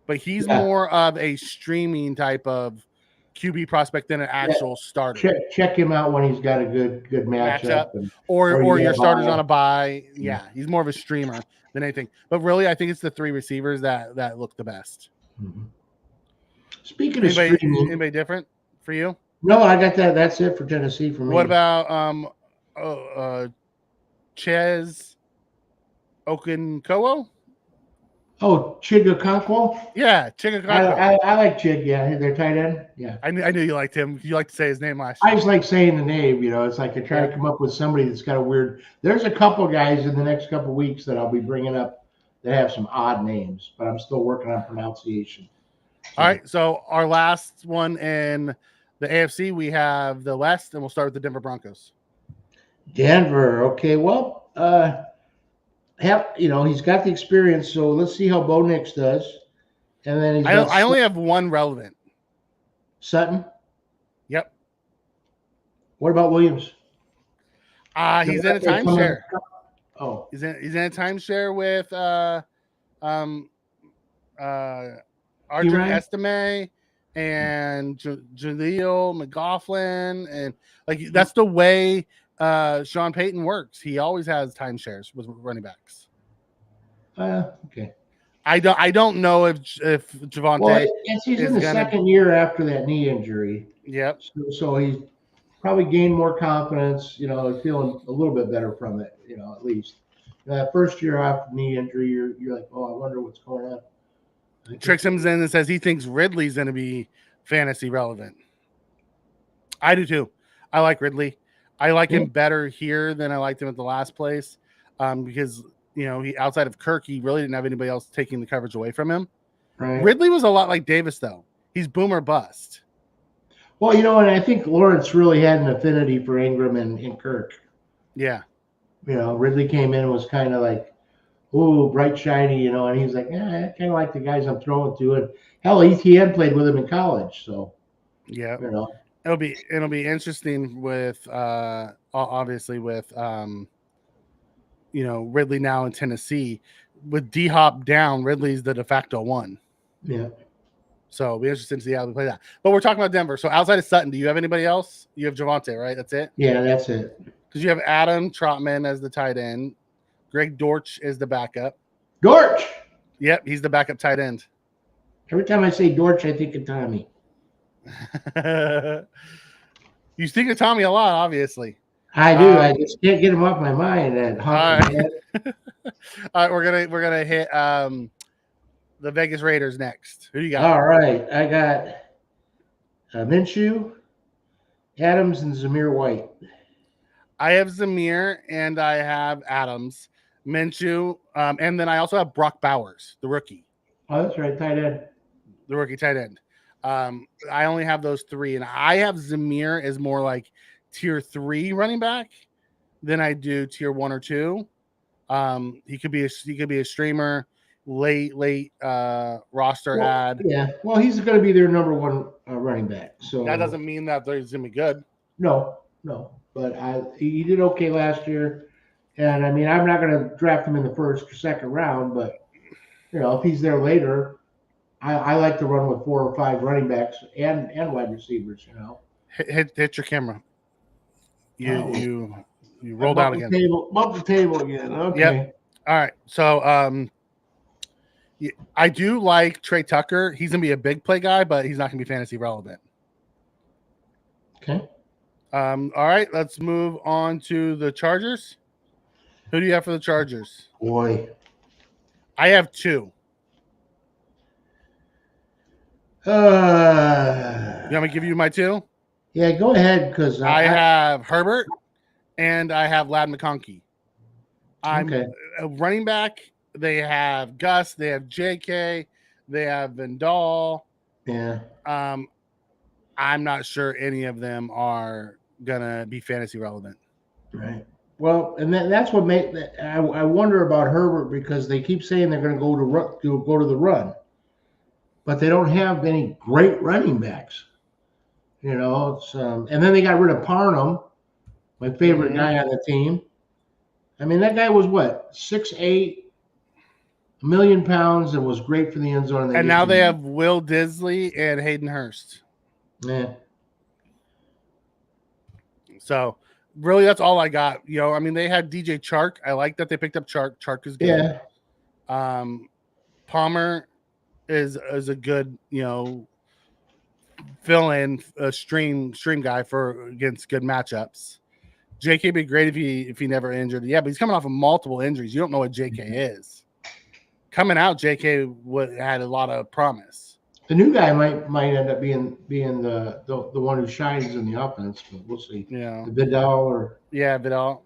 But he's more of a streaming type of QB prospect than an actual starter. Check him out when he's got a good matchup. Or your starter's on a bye. Yeah, he's more of a streamer than anything. But really, I think it's the 3 receivers that look the best. Mm-hmm. Speaking of streaming, anybody different for you? No, I got that. That's it for Tennessee for me. What about Ches Okunkowo? Oh, Chigakonkwo? Yeah, Chicago. I like Chig. Yeah, they're tight end. Yeah. I knew you liked him. You liked to say his name last I year. just like saying the name. It's like I try to come up with somebody that's got a weird. There's a couple guys in the next couple of weeks that I'll be bringing up that have some odd names, but I'm still working on pronunciation. So. All right, so our last one in the AFC, we have the West, and we'll start with the Denver Broncos. Denver. Okay, well, he's got the experience, so let's see how Bo Nix does. And then he's got I only have one relevant. Sutton. Yep. What about Williams? He's in a timeshare. Oh, he's in a timeshare with Arjun Estime and Jaleel McLaughlin, and like that's the way Sean Payton works. He always has timeshares with running backs. Okay. I don't know if Javonte. Well, he's in the second year after that knee injury. Yep. So he's probably gained more confidence. Feeling a little bit better from it. At least that first year after knee injury, you're like, oh, I wonder what's going on. Tricks him in and says he thinks Ridley's going to be fantasy relevant. I do too. I like Ridley. I like him better here than I liked him at the last place, because he outside of Kirk, he really didn't have anybody else taking the coverage away from him. Right. Ridley was a lot like Davis, though. He's boom or bust. Well, and I think Lawrence really had an affinity for Ingram and Kirk. Yeah. Ridley came in and was kind of like, ooh, bright, shiny, and he's like, I kind of like the guys I'm throwing to. And hell, ETN played with him in college, so yeah, it'll be interesting with obviously with Ridley now in Tennessee with D-Hop down. Ridley's the de facto one. Yeah. So it'll be interesting to see how they play that. But we're talking about Denver. So outside of Sutton, do you have anybody else? You have Javonte, right? That's it? Yeah, that's it. Because you have Adam Trotman as the tight end. Greg Dortch is the backup. Dortch? Yep, he's the backup tight end. Every time I say Dortch, I think of Tommy. You think of Tommy a lot, obviously. I do. I just can't get him off my mind. That all right, we're gonna hit the Vegas Raiders next. Who do you got? All right, I got Minshew, Adams, and Zamir White. I have Zamir and I have Adams, Minshew, and then I also have Brock Bowers, the rookie. Oh, that's right, tight end. The rookie tight end. I only have those three, and I have Zamir as more like tier 3 running back than I do tier 1 or 2. He could be a streamer, late roster ad. Yeah, well, he's going to be their number 1 running back. So that doesn't mean that he's going to be good. No, but he did okay last year, and I mean, I'm not going to draft him in the first or second round, but if he's there later. I like to run with 4 or 5 running backs and wide receivers. Hit your camera. You rolled out again. Bump the table again. Okay. Yep. All right. So I do like Trey Tucker. He's gonna be a big play guy, but he's not gonna be fantasy relevant. Okay. All right. Let's move on to the Chargers. Who do you have for the Chargers? Boy, I have 2. You want me to give you my 2? Yeah, go ahead, because I have Herbert and I have Ladd McConkey. I'm a running back. They have Gus, they have JK, they have Vendall. Yeah. I'm not sure any of them are gonna be fantasy relevant. Right. Well, and that's what made I wonder about Herbert, because they keep saying they're going to go to the run. But they don't have any great running backs. It's and then they got rid of Parham, my favorite guy on the team. I mean, that guy was what, 6'8", 1,000,000 pounds, and was great for the end zone. And now they have Will Disley and Hayden Hurst. Yeah. So really, that's all I got. I mean, they had DJ Chark. I like that they picked up Chark. Chark is good. Yeah. Palmer is a good, fill in stream guy against good matchups. JK would be great if he never injured. Yeah, but he's coming off of multiple injuries. You don't know what JK is. coming out, J.K. had a lot of promise. The new guy might end up being the one who shines in the offense, but we'll see. Yeah, The Vidal or Vidal.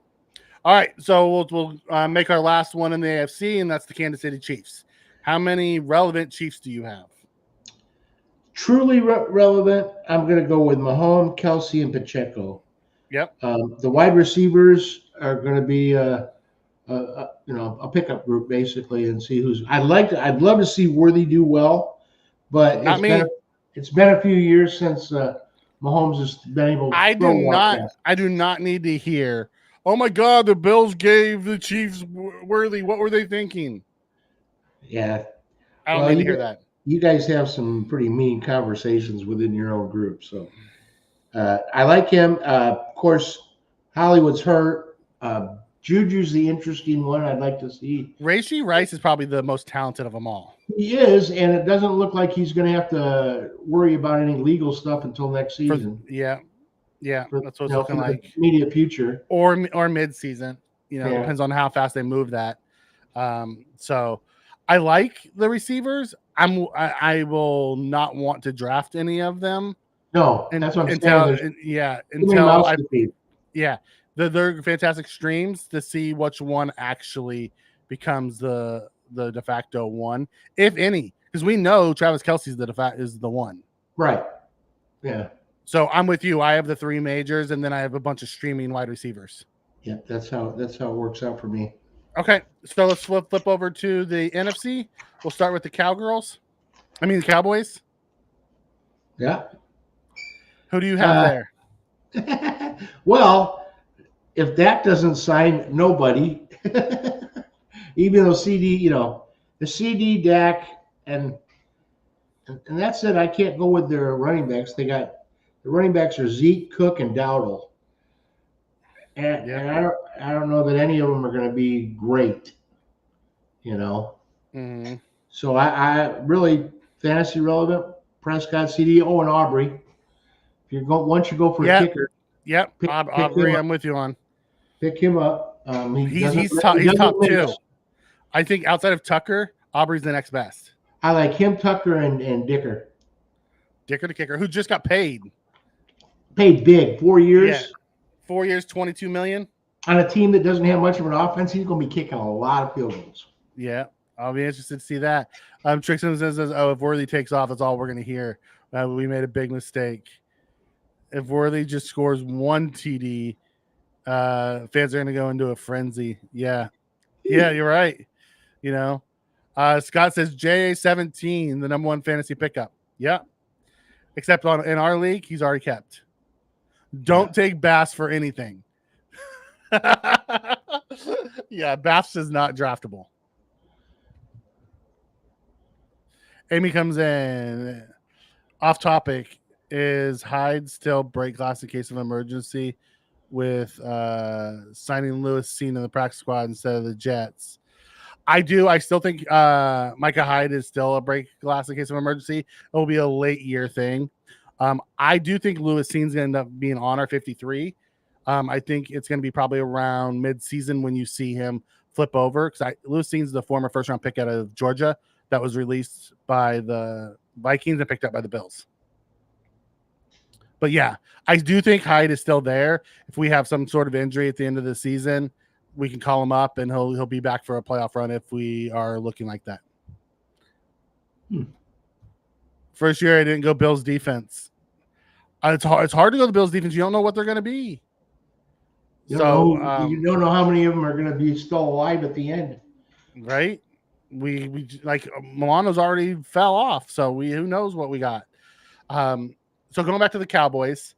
All right, so we'll make our last one in the AFC, and that's the Kansas City Chiefs. How many relevant Chiefs do you have? truly relevant. I'm going to go with Mahomes, Kelsey, and Pacheco. Yep. The wide receivers are going to be a pickup group basically, and see who's. I'd love to see Worthy do well, but Not me. It's been a few years since Mahomes has been able to throw like that. I do not need to hear, oh my God, the Bills gave the Chiefs Worthy. What were they thinking? Yeah. I don't need to hear that. You guys have some pretty mean conversations within your own group. So I like him. Of course, Hollywood's hurt. Juju's the interesting one I'd like to see. Rashee Rice is probably the most talented of them all. He is, and it doesn't look like he's going to have to worry about any legal stuff until next season. That's what it's looking like. Immediate future. Or mid-season. Depends on how fast they move that. So I like the receivers. I will not want to draft any of them. No, that's what I'm saying. They're fantastic streams to see which one actually becomes the de facto one, if any, because we know Travis Kelce's is the one. Right. Yeah. So I'm with you. I have the three majors, and then I have a bunch of streaming wide receivers. Yeah, that's how it works out for me. Okay, so let's flip over to the NFC. We'll start with the Cowboys. Yeah. Who do you have there? Well, if Dak doesn't sign, nobody. Even though the CD, Dak, and that's it. I can't go with their running backs. The running backs are Zeke, Cook, and Dowdle. And I don't know that any of them are going to be great. Mm-hmm. So I really fantasy relevant. Prescott, CD, and Aubrey. Once you go for a kicker. Yep, Aubrey, I'm with you on. Pick him up. He's top two. I think outside of Tucker, Aubrey's the next best. I like him, Tucker, and Dicker. Dicker the kicker, who just got paid. Paid big, 4 years. Yeah. 4 years, $22 million. On a team that doesn't have much of an offense, he's going to be kicking a lot of field goals. Yeah, I'll be interested to see that. Trixon says, if Worthy takes off, that's all we're going to hear. We made a big mistake. If Worthy just scores one TD, fans are going to go into a frenzy. Yeah, you're right. Scott says JA17, the number one fantasy pickup. Yeah, except in our league, he's already kept. Don't take Bass for anything. Yeah, Bass is not draftable. Amy comes in. Off topic. Is Hyde still break glass in case of emergency with signing Lewis Seen in the practice squad instead of the Jets? I do. I still think Micah Hyde is still a break glass in case of emergency. It will be a late year thing. I do think Lewis Seen's going to end up being on our 53. I think it's going to be probably around mid-season when you see him flip over, because Lewis Seen's the former first-round pick out of Georgia that was released by the Vikings and picked up by the Bills. But yeah, I do think Hyde is still there. If we have some sort of injury at the end of the season, we can call him up and he'll be back for a playoff run if we are looking like that. First year I didn't go Bills defense. It's hard to go to the Bills defense. You don't know what they're going to be. You don't know how many of them are going to be still alive at the end. Right? We like Milano's already fell off, so who knows what we got. So going back to the Cowboys,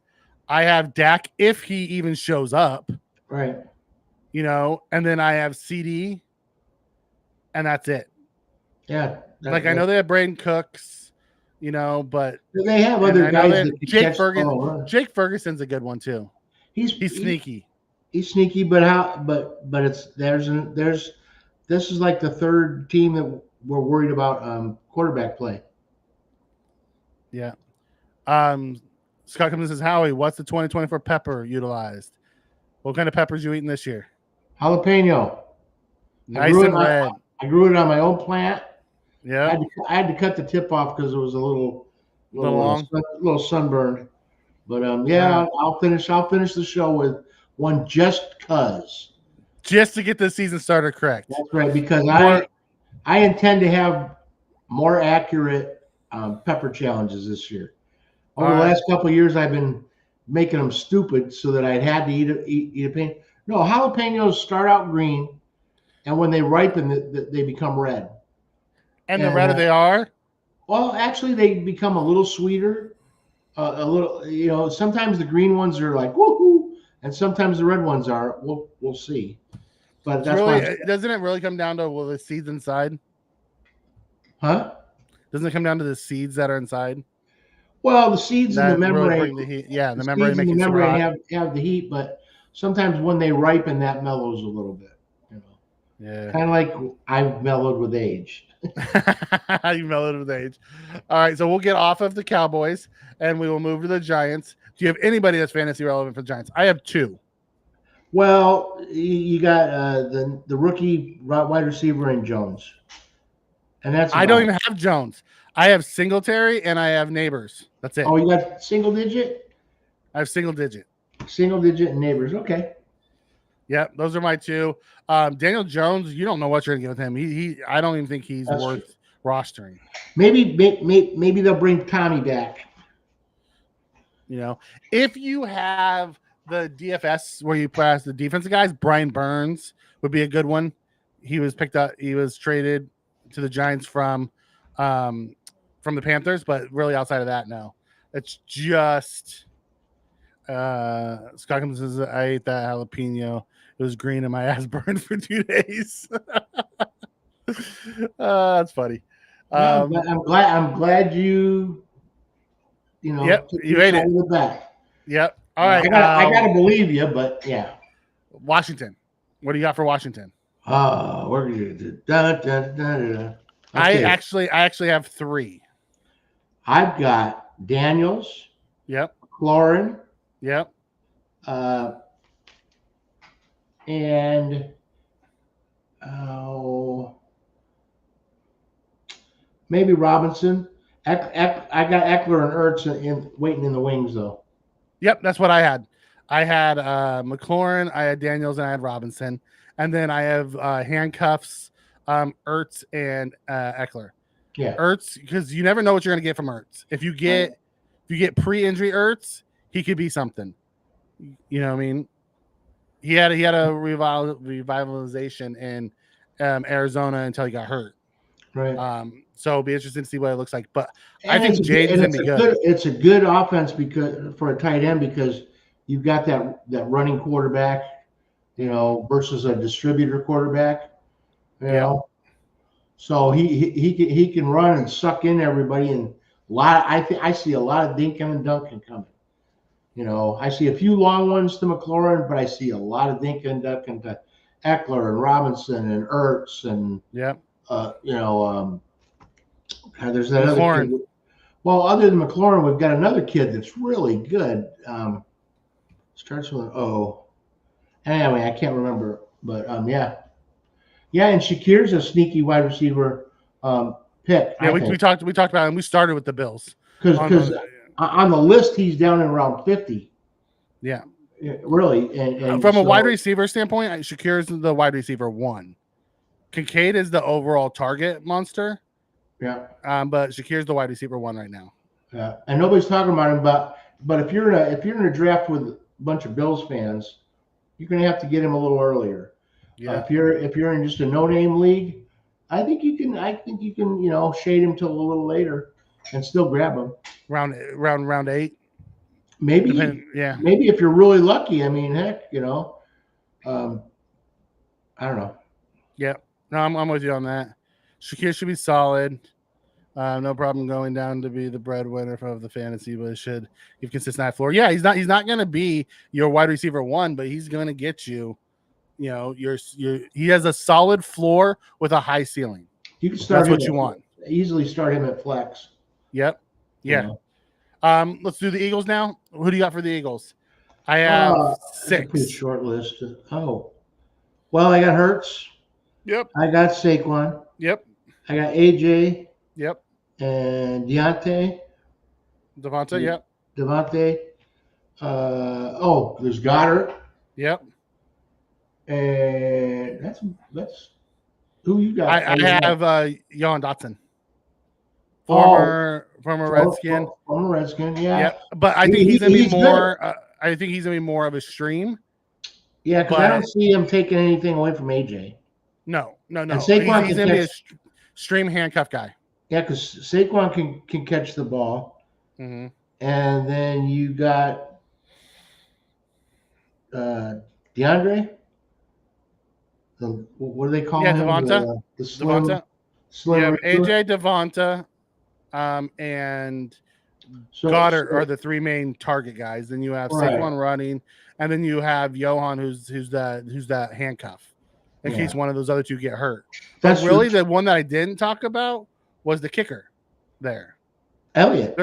I have Dak if he even shows up. Right. And then I have CD, and that's it. Yeah. I know they have Brandon Cooks, but they have other guys. Jake Ferguson's a good one too. He's sneaky. He's sneaky, but this is like the third team that we're worried about quarterback play. Yeah. Scott comes and says, Howie, what's the 2024 pepper utilized? What kind of peppers you eating this year? Jalapeno. Nice and red. I grew it on my own plant. Yeah, I had to cut the tip off because it was a little long. little sunburned. But Uh, yeah, I'll finish the show with one just cause. just to get the season starter correct. That's right, because More I intend to have more accurate pepper challenges this year. Over the last couple of years, I've been making them stupid so that I'd had to eat a pain. No, jalapenos start out green, and when they ripen, they become red. and the And redder they are, well, actually, they become a little sweeter. A little, sometimes the green ones are like woohoo, and sometimes the red ones are. We'll see. But it's that's why really I'm, doesn't it really come down to the seeds inside? huh? Doesn't it come down to the seeds that are inside Well, the seeds in the that really membrane, bring the heat? Yeah, the the membrane seeds in make the it super membrane hot. have the heat, but sometimes when they ripen, that mellows a little bit. You know, Yeah. kind of like I've mellowed with age. You mellowed with age. All right, so we'll get off of the Cowboys and we will move to the Giants. Do you have anybody that's fantasy relevant for the Giants? I have two. Well, you got the rookie wide receiver in Jones, and that's I don't about even it. have Jones. I have Singletary and I have Neighbors. That's it. Oh, you got I have single digit. single digit neighbors. Okay. Yep, those are my two. Daniel Jones, you don't know what you're gonna get with him. I don't even think he's That's true. worth rostering. Maybe they'll bring Tommy back. You know, if you have the DFS where you pass the defensive guys, Brian Burns would be a good one. He was picked up. He was traded to the Giants from the Panthers, but really outside of that, no. It's just Scott Combs says I ate that jalapeno. It was green and my ass burned for 2 days. That's funny. Well, I'm glad Yep, took you your ate side it. of the bet. Yep. All right. I gotta believe you, but yeah. Washington. What do you got for Washington? We're gonna do da. I Okay, actually have three. I've got Daniels, Yep. Clorin, Yep. uh, and oh, maybe Robinson. I got Eckler and Ertz waiting in the wings though. Yep. That's what I had. I had McLaurin, I had Daniels, and I had Robinson. And then I have handcuffs, Ertz, and Eckler. Yeah. Ertz, because you never know what you're going to get from Ertz. If you get pre-injury Ertz, he could be something. You know what I mean? He had a revitalization in Arizona until he got hurt. Right. So it'll be interesting to see what it looks like. But And I think Jaden's gonna be good. It's a good offense because for a tight end because you've got that running quarterback, versus a distributor quarterback, Yeah. So he can run and suck in everybody and I see a lot of dinking and dunking coming. I see a few long ones to McLaurin, but I see a lot of dinking and dunking to Eckler and Robinson and Ertz and Yep. There's that McLaurin. other kid. Well, other than McLaurin, we've got another kid that's really good. Starts with an O. Anyway, I can't remember, but yeah, and Shakir's a sneaky wide receiver pick. Yeah, we talked about him. We started with the Bills because on the list he's down in around 50. Yeah, really. And from a wide receiver standpoint, Shakir's the wide receiver one. Kincaid is the overall target monster. Yeah. But Shakir's the wide receiver one right now. Yeah, and nobody's talking about him. But if you're in a draft with a bunch of Bills fans, you're going to have to get him a little earlier. Yeah. If you're in just a no-name league, I think you can shade him till a little later and still grab him. Round 8. Maybe. Yeah. Maybe if you're really lucky. I mean, heck, I don't know. Yeah. No, I'm with you on that. Shakir should be solid. No problem going down to be the breadwinner of the fantasy, but it should give consistent high floor. Yeah, he's not going to be your wide receiver one, but he's going to get you. He has a solid floor with a high ceiling. You can start. That's what you want. Easily start him at flex. Yep. Yeah. Let's do the Eagles now. Who do you got for the Eagles? I have 6. Pretty short list. Oh, well, I got Hurts. Yep. I got Saquon. Yep. I got AJ Yep. and Deontay. Devonta. Yep. Devontae. There's Goddard. Yep. And that's who you got. I have Johan Dotson, Oh, former Redskin. former Redskin. Yeah. Yep. But I think he's gonna be He's good. more. I think he's gonna be more of a stream. Yeah, because I don't see him taking anything away from AJ. No. And Saquon He's can gonna be a catch. stream handcuff guy. Yeah, because Saquon can catch the ball, Mm-hmm. and then you got DeAndre. What do they call Yeah, him? Devonta. The slim, Devonta. slim. You have receiver? AJ Devonta, and So, Goddard are the three main target guys. Then you have right. Saquon running, and then you have Johan, who's that handcuff in case one of those other two get hurt. But really, the one that I didn't talk about was the kicker. There, Elliott.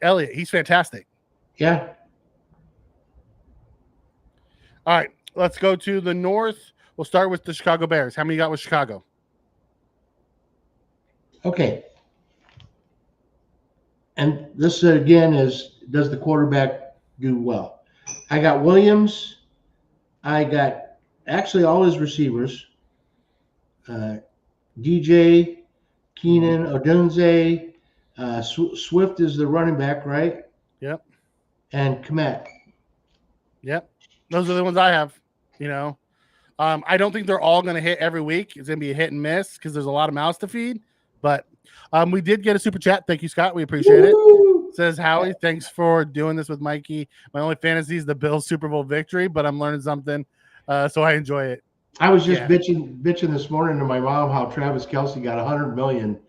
Elliott, he's fantastic. Yeah. All right, let's go to the north. We'll start with the Chicago Bears. How many you got with Chicago? Okay. And this again does the quarterback do well? I got Williams. I got actually all his receivers. DJ, Keenan, Odunze, Swift is the running back, right? Yep. And Kmet. Yep. Those are the ones I have. I don't think they're all going to hit every week. It's going to be a hit and miss because there's a lot of mouths to feed. But we did get a super chat. Thank you, Scott. We appreciate it. Says Howie, thanks for doing this with Mikey. My only fantasy is the Bills Super Bowl victory, but I'm learning something, so I enjoy it. I was just bitching this morning to my mom how Travis Kelce got $100 million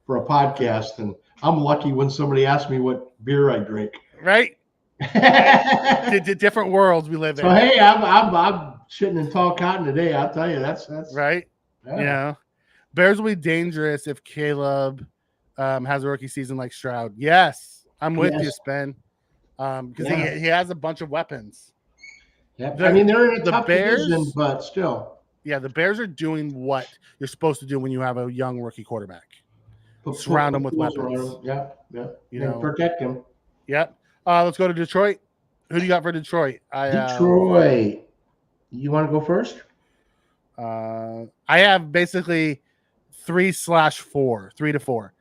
for a podcast, and I'm lucky when somebody asks me what beer I drink. Right. Different worlds we live in. So hey, I'm sitting in tall cotton today. I'll tell you, that's right. Yeah. Bears will be dangerous if Caleb has a rookie season like Stroud. Yes, I'm with you, Spen. Because he has a bunch of weapons. Yeah, I mean they're in a tough division, but still. Yeah, the Bears are doing what you're supposed to do when you have a young rookie quarterback. Surround them with weapons. Yeah. Protect him. Yep. Let's go to Detroit. Who do you got for Detroit? Detroit. You want to go first? I have basically 3/4, 3 to 4.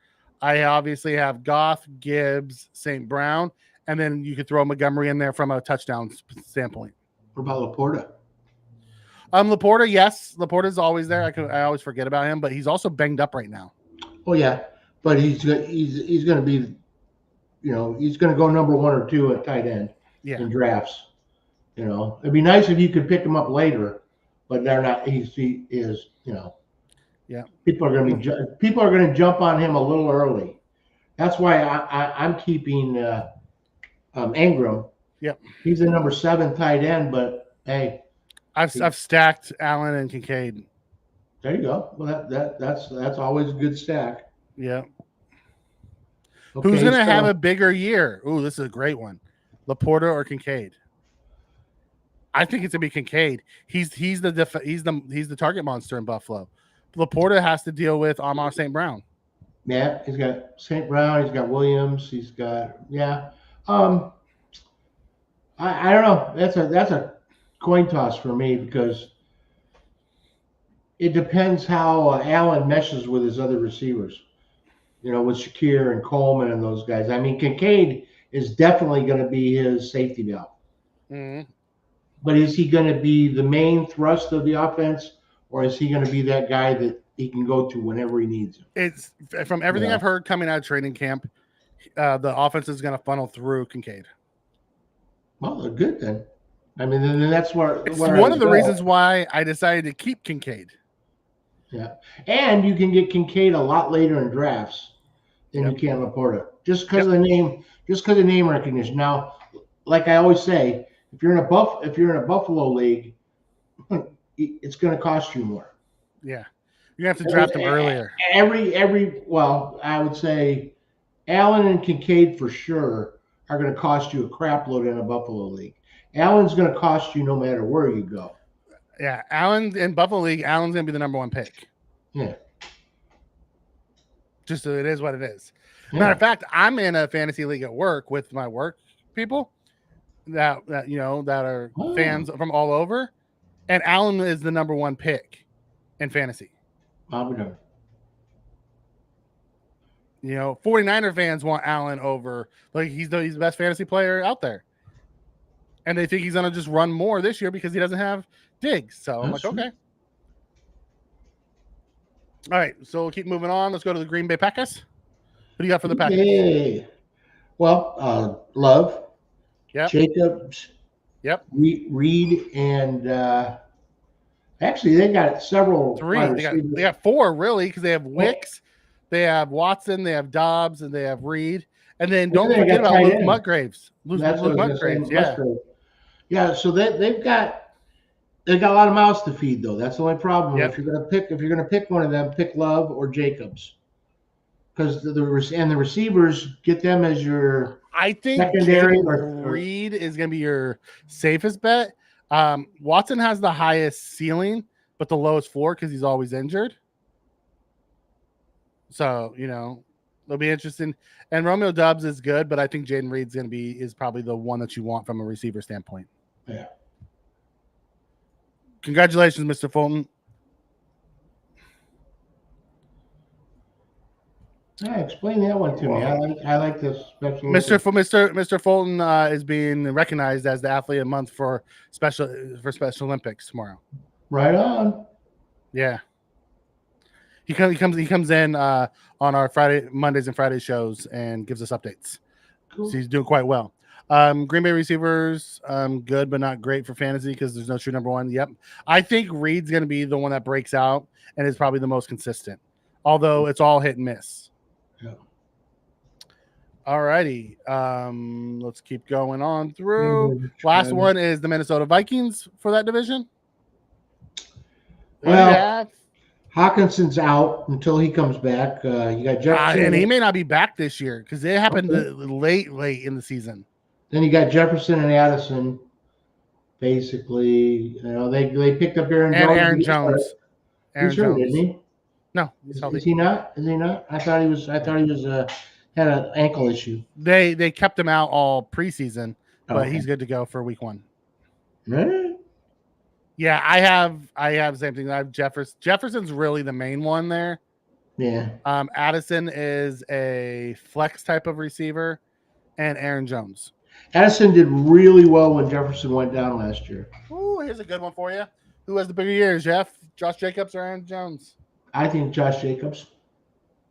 I obviously have Goff, Gibbs, St. Brown, and then you could throw Montgomery in there from a touchdown standpoint. What about Laporta? Laporta, yes. Laporta's always there. I always forget about him, but he's also banged up right now. Oh yeah, but he's going to be, he's going to go number 1 or 2 at tight end in drafts. It'd be nice if you could pick him up later, but they're not. He is. Yeah. People are going to jump on him a little early. That's why I'm keeping Ingram. Yep. He's a number 7 tight end, but hey. I've stacked Allen and Kincaid. There you go. Well, that's always a good stack. Yeah. Okay, who's going to have a bigger year? Ooh, this is a great one. Laporta or Kincaid? I think it's going to be Kincaid. He's the target monster in Buffalo. Laporta has to deal with Amon St. Brown. Yeah, he's got St. Brown. He's got Williams. He's got I don't know. That's a coin toss for me because it depends how Allen meshes with his other receivers. With Shakir and Coleman and those guys. I mean, Kincaid is definitely going to be his safety valve. Mm-hmm. But is he going to be the main thrust of the offense, or is he going to be that guy that he can go to whenever he needs him? It's from everything I've heard coming out of training camp, the offense is going to funnel through Kincaid. Well, they're good then. I mean, then that's where it's one of the reasons why I decided to keep Kincaid. Yeah, and you can get Kincaid a lot later in drafts than you can Laporta, just because of the name, name recognition. Now, like I always say, if you're in a Buffalo league, it's going to cost you more. Yeah, you have to draft them earlier. Well, I would say Allen and Kincaid for sure are going to cost you a crap load in a Buffalo league. Allen's going to cost you no matter where you go. Yeah, Allen in Buffalo league, Allen's going to be the number 1 pick. Yeah. Just it is what it is. Yeah. Matter of fact, I'm in a fantasy league at work with my work people that are fans from all over, and Allen is the number one pick in fantasy. 49er fans want Allen over, like he's the best fantasy player out there, and they think he's gonna just run more this year because he doesn't have Diggs. So I'm like, okay. All right, so we'll keep moving on. Let's go to the Green Bay Packers. What do you got for the Packers? Hey. Well, Love. Yep. Jacobs. Yep. Reed and actually they got several. Three. They got four really because they have Wicks, they have Watson, they have Dobbs, and they have Reed. And then don't forget about Luke Musgraves. Luke Musgraves. Yeah. Yeah. So they've got a lot of mouths to feed though. That's the only problem. Yep. If you're gonna pick one of them, pick Love or Jacobs. Because the receivers, get them as your secondary. Reed is going to be your safest bet. Watson has the highest ceiling, but the lowest floor because he's always injured. So, it'll be interesting. And Romeo Doubs is good, but I think Jaden Reed's is probably the one that you want from a receiver standpoint. Yeah. Congratulations, Mr. Fulton. Yeah, explain that one to me. I like this special. Mr. Fulton is being recognized as the Athlete of the Month for Special Olympics tomorrow. Right on. Yeah. He comes in on our Mondays and Friday shows and gives us updates. Cool. So he's doing quite well. Green Bay receivers, good but not great for fantasy because there's no true number one. Yep. I think Reed's going to be the one that breaks out and is probably the most consistent, although it's all hit and miss. Yeah. All righty. Let's keep going on through. Last one is the Minnesota Vikings for that division. Well, Hawkinson's out until he comes back. You got Jefferson. And he may not be back this year because it happened late in the season. Then you got Jefferson and Addison. Basically, they picked up Aaron Jones. He's hurt, isn't he? No, he's healthy. Is he not? I thought he was. Had an ankle issue. They kept him out all preseason, but he's good to go for week 1. Really? Yeah, I have the same thing. I have Jefferson. Jefferson's really the main one there. Yeah. Addison is a flex type of receiver, and Aaron Jones. Addison did really well when Jefferson went down last year. Ooh, here's a good one for you. Who has the bigger years, Jeff? Josh Jacobs or Aaron Jones? I think Josh Jacobs.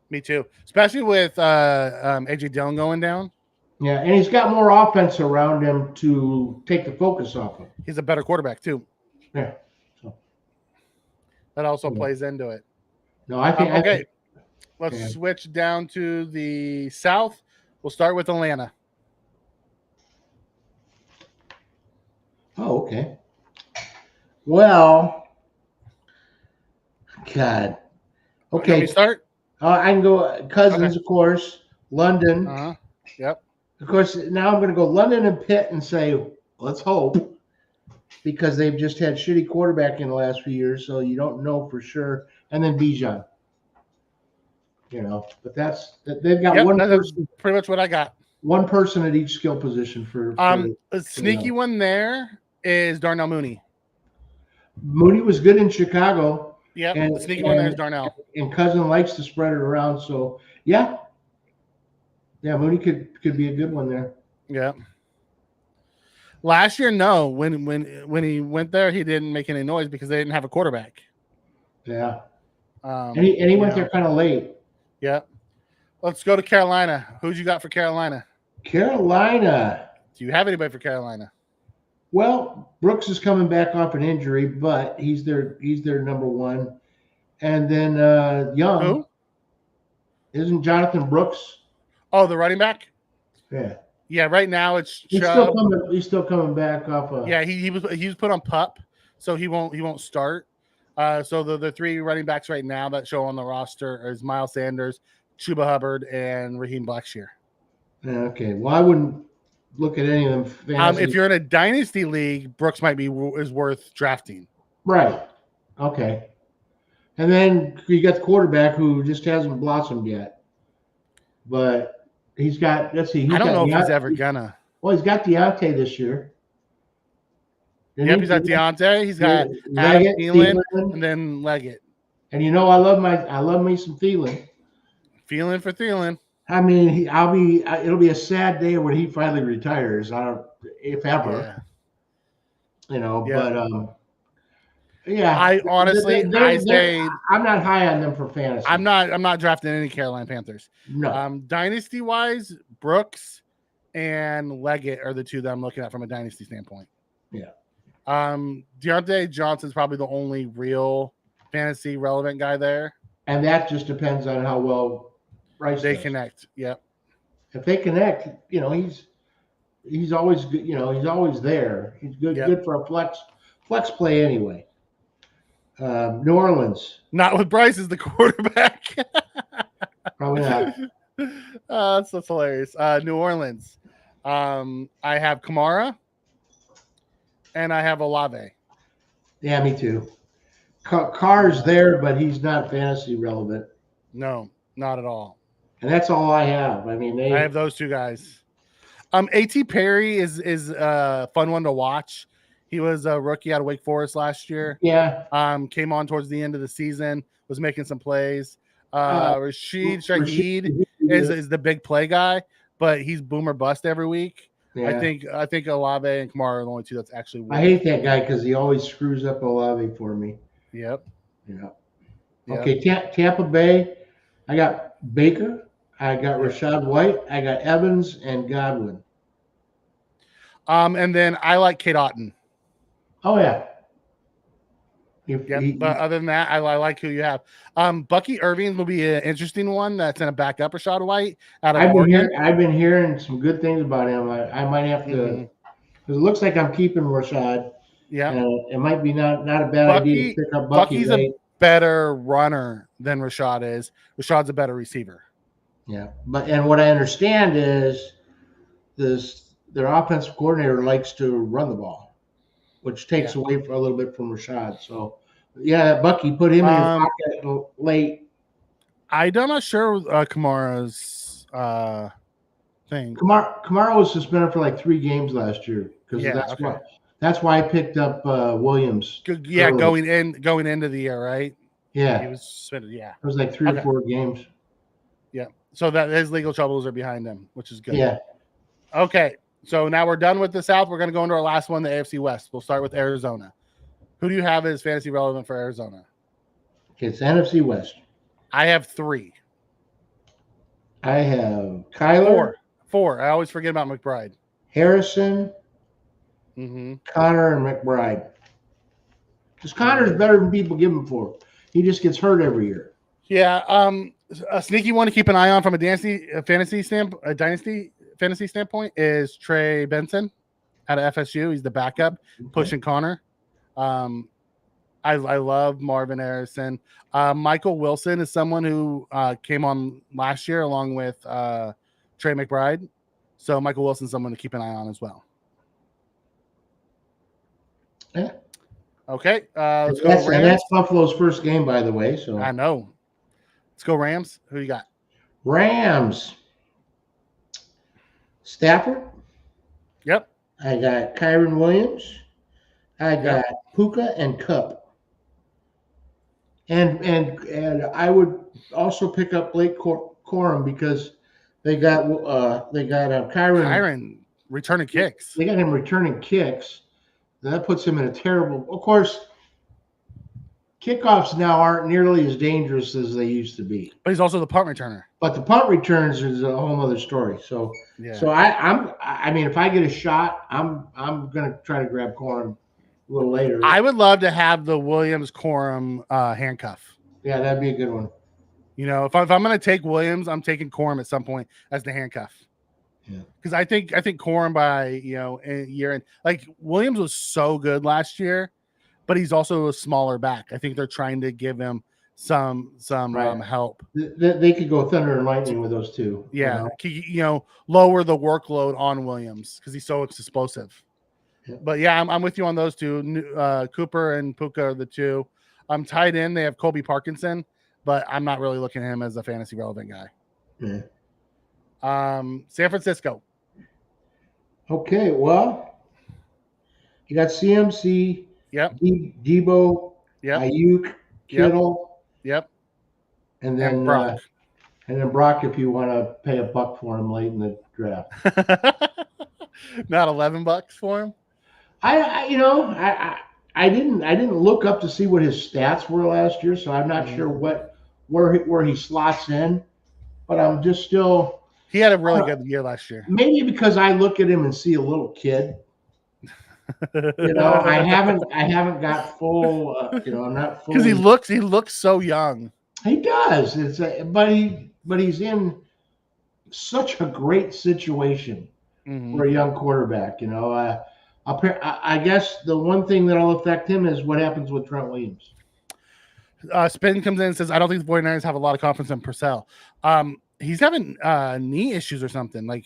Me too, especially with A.J. Dillon going down. Yeah, and he's got more offense around him to take the focus off him. He's a better quarterback too. Yeah. That also plays into it. No, I think okay. Let's switch down to the South. We'll start with Atlanta. Oh, okay. Well, God. Okay. Let me start. I can go Cousins, of course. London. Yep. Of course, now I'm going to go London and Pitt and say, let's hope, because they've just had shitty quarterback in the last few years, so you don't know for sure. And then Bijan. But they've got one person. Pretty much what I got. One person at each skill position for a sneaky one there is Darnell Mooney. Mooney was good in Chicago. Yeah, the sneaky one there is Darnell. And Cousin likes to spread it around, so yeah, Mooney could be a good one there. Yeah. Last year, no. When he went there, he didn't make any noise because they didn't have a quarterback. Yeah. And he went there kind of late. Yeah. Let's go to Carolina. Who'd you got for Carolina? Carolina. Do you have anybody for Carolina? Well, Brooks is coming back off an injury, but he's their number one. And then Young. Who? Isn't Jonathan Brooks? Oh, the running back? Yeah. Yeah, right now it's he's still coming back off of. Yeah, he was put on PUP, so he won't start. So the three running backs right now that show on the roster is Miles Sanders, Chuba Hubbard, and Raheem Blackshear. Okay. Well, I wouldn't look at any of them. If you're in a dynasty league, Brooks is worth drafting. Right. Okay. And then you got the quarterback who just hasn't blossomed yet. But he's got, let's see, I he's don't got know if he's ever gonna. well, he's got Deontay this year. Yep, he's got Deontay. He's got Adam Leggett, Thielen, Thielen. and then Leggett. And I love me some Thielen. Feeling for Thielen. I mean, it'll be a sad day when he finally retires. I don't, if ever, Yeah. but yeah. I honestly, I say I'm not high on them for fantasy. I'm not drafting any Carolina Panthers. No. Dynasty wise, Brooks and Leggett are the two that I'm looking at from a dynasty standpoint. Yeah. Deontay Johnson's probably the only real fantasy relevant guy there. And that just depends on how well they connect. Yep. If they connect, he's always good. He's always there. He's good for a flex play anyway. New Orleans. Not with Bryce as the quarterback. Probably not. That's hilarious. New Orleans. I have Kamara and I have Olave. Yeah, me too. Carr's there, but he's not fantasy relevant. No, not at all. And that's all I have. I mean, I have those two guys. A.T. Perry is a fun one to watch. He was a rookie out of Wake Forest last year. Yeah. Came on towards the end of the season, was making some plays. Rashid Shaheed is the big play guy, but he's boomer bust every week. Yeah. I think Olave and Kamara are the only two that's actually. I hate that guy because he always screws up Olave for me. Yep. Yeah. Okay, Tampa Bay. I got Baker. I got Rashad White. I got Evans and Godwin. And then I like Kate Otten. Oh yeah. But other than that, I like who you have. Bucky Irving will be an interesting one. That's in a backup Rashad White. I've been hearing some good things about him. I might have to, because it looks like I'm keeping Rashad. Yeah, it might be not a bad idea to pick up Bucky. Bucky's a better runner than Rashad is. Rashad's a better receiver. Yeah, and what I understand is their offensive coordinator likes to run the ball, which takes away a little bit from Rashad. So, yeah, Bucky put him in your pocket late. I'm not sure Kamara's thing. Kamara was suspended for like 3 games last year because that's why I picked up Williams. Yeah, early. going into the year, right? Yeah, he was suspended. Yeah, it was like 3 or 4 games. Yeah, so that his legal troubles are behind him, which is good. Yeah. Okay, so now we're done with the South. We're going to go into our last one, the AFC West. We'll start with Arizona. Who do you have as fantasy relevant for Arizona? Okay, it's NFC West. I have 3. I have Kyler. 4. I always forget about McBride. Harrison. Connor and McBride. Because Connor's better than people give him for. He just gets hurt every year. Yeah. A sneaky one to keep an eye on from a dynasty fantasy standpoint is Trey Benson out of FSU. He's the backup pushing Connor. I love Marvin Harrison. Michael Wilson is someone who came on last year along with Trey McBride. So Michael Wilson's someone to keep an eye on as well. Yeah. Okay. Let's go Rams. And that's Buffalo's first game, by the way. So I know. Let's go Rams. Who you got? Rams. Stafford. Yep. I got Kyron Williams. I got Puka and Cup. And I would also pick up Blake Corum because they got Kyron returning kicks. They got him returning kicks. That puts him in a terrible. Of course, kickoffs now aren't nearly as dangerous as they used to be. But he's also the punt returner. But the punt returns is a whole other story. So I mean, if I get a shot, I'm gonna try to grab Corum a little later. I would love to have the Williams Corum handcuff. Yeah, that'd be a good one. If I'm going to take Williams, I'm taking Corum at some point as the handcuff. Yeah, because I think Corum by a year and like Williams was so good last year, but he's also a smaller back. I think they're trying to give him some help. They could go thunder and lightning with those two. Yeah, lower the workload on Williams because he's so explosive. Yeah. But yeah, I'm with you on those two. Cooper and Puka are the two. Tied in, they have Colby Parkinson, but I'm not really looking at him as a fantasy relevant guy. Yeah. San Francisco. Okay, well, you got CMC, Yep. Debo, Yep. Ayuk, Kittle, Yep. and then Brock. Brock if you want to pay $1 for him late in the draft. Not $11 for him. I didn't look up to see what his stats were last year, so I'm not sure where he slots in. But I'm just still. He had a really good year last year. Maybe because I look at him and see a little kid. I haven't got full. I'm not full. Because he looks so young. He does. But he's in such a great situation for a young quarterback. I guess the one thing that'll affect him is what happens with Trent Williams. Spin comes in and says, I don't think the 49ers have a lot of confidence in Purcell. He's having knee issues or something. Like,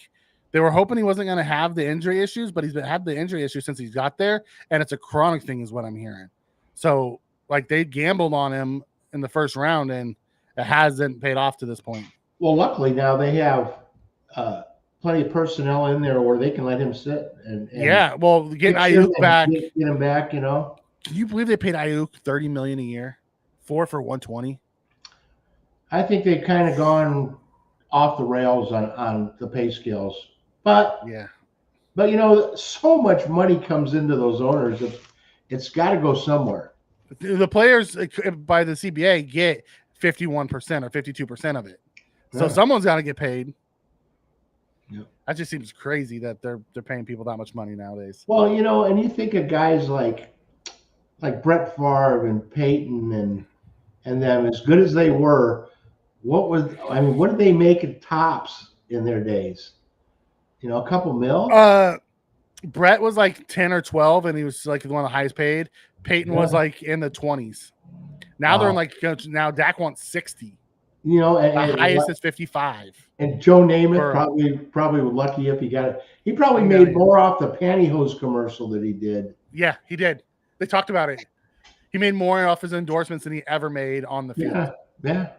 they were hoping he wasn't going to have the injury issues, but he's had the injury issues since he's got there, and it's a chronic thing is what I'm hearing. So, like, they gambled on him in the first round, and it hasn't paid off to this point. Well, luckily now they have plenty of personnel in there where they can let him sit. And yeah, well, getting Ayuk back. Get him back, Can you believe they paid Ayuk $30 million a year? 4 for $120. I think they've kind of gone off the rails on the pay scales. But so much money comes into those owners that it's got to go somewhere. The players by the CBA get 51% or 52% of it. So someone's got to get paid. Yeah. That just seems crazy that they're paying people that much money nowadays. Well, and you think of guys like Brett Favre and Peyton and them, as good as they were, what did they make at tops in their days? A couple mil? Brett was like 10 or 12, and he was like one of the highest paid. Peyton was like in the 20s. Now they're like, now Dak wants 60. And the highest is 55. And Joe Namath probably was lucky if he got it. He probably made more off the pantyhose commercial that he did. Yeah, he did. They talked about it. He made more off his endorsements than he ever made on the field. Yeah.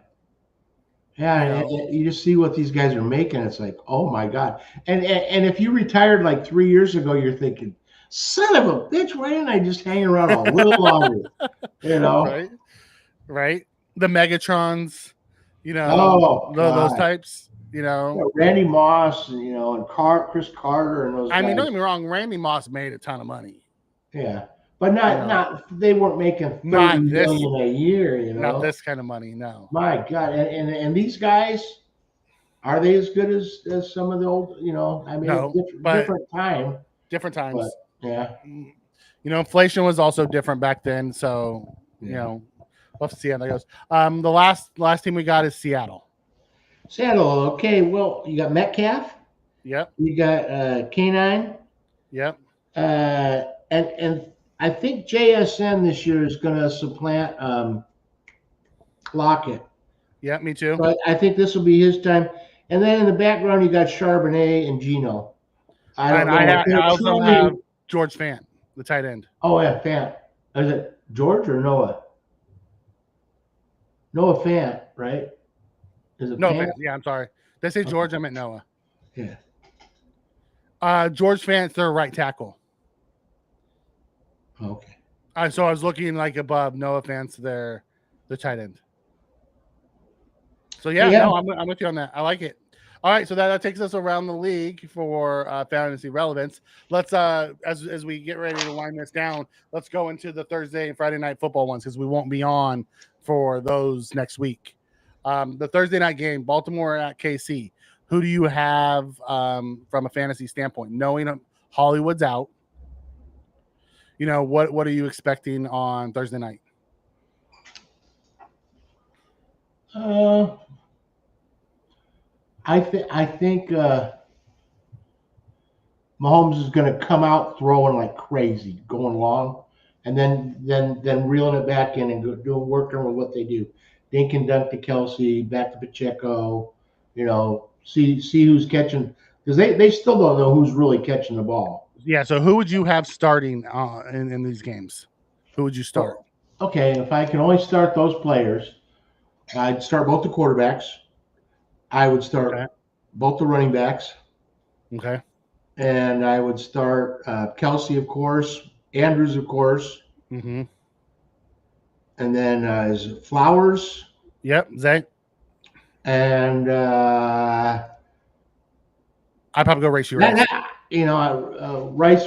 And you just see what these guys are making. It's like, oh my God. And if you retired like 3 years ago, you're thinking, son of a bitch, why didn't I just hang around a little longer? Right. The Megatrons, those types, Randy Moss, and Chris Carter and those guys. I mean, don't get me wrong, Randy Moss made a ton of money. Yeah. But not they weren't making $30 million a year, Not this kind of money, no. My God. And these guys, are they as good as some of the old, I mean, no, different time. Different times. But, yeah. Inflation was also different back then, so we'll have to see how that goes. The last team we got is Seattle. Okay. Well, you got Metcalf. Yep. You got K9. Yep. And I think JSN this year is going to supplant Lockett. Yeah, me too. So I think this will be his time. And then in the background, you got Charbonnet and Geno. I also have George Fant, the tight end. Oh, yeah, Fant. Is it George or Noah? Noah Fant, right? Is it no, Fant? Yeah, I'm sorry. Did I say George? I meant Noah. Yeah. George Fant's their right tackle. Okay. So I was looking like above Noah Fant's the tight end. So I'm with you on that. I like it. All right, so that takes us around the league for fantasy relevance. Let's as we get ready to wind this down, let's go into the Thursday and Friday night football ones because we won't be on for those next week. The Thursday night game, Baltimore at KC. Who do you have from a fantasy standpoint? Knowing Hollywood's out, what are you expecting on Thursday night? I think Mahomes is going to come out throwing like crazy, going long, and then reeling it back in and working with what they do. Dink and dunk to Kelsey, back to Pacheco. See who's catching, because they still don't know who's really catching the ball. Yeah. So who would you have starting in these games? Who would you start? Okay, if I can only start those players, I'd start both the quarterbacks. I would start Okay. both the running backs, Okay. and I would start Kelsey, of course, Andrews, of course, Mm-hmm. and then is Flowers Yep. Zay. and I'd probably go Rice. Rice. Yeah, Rice,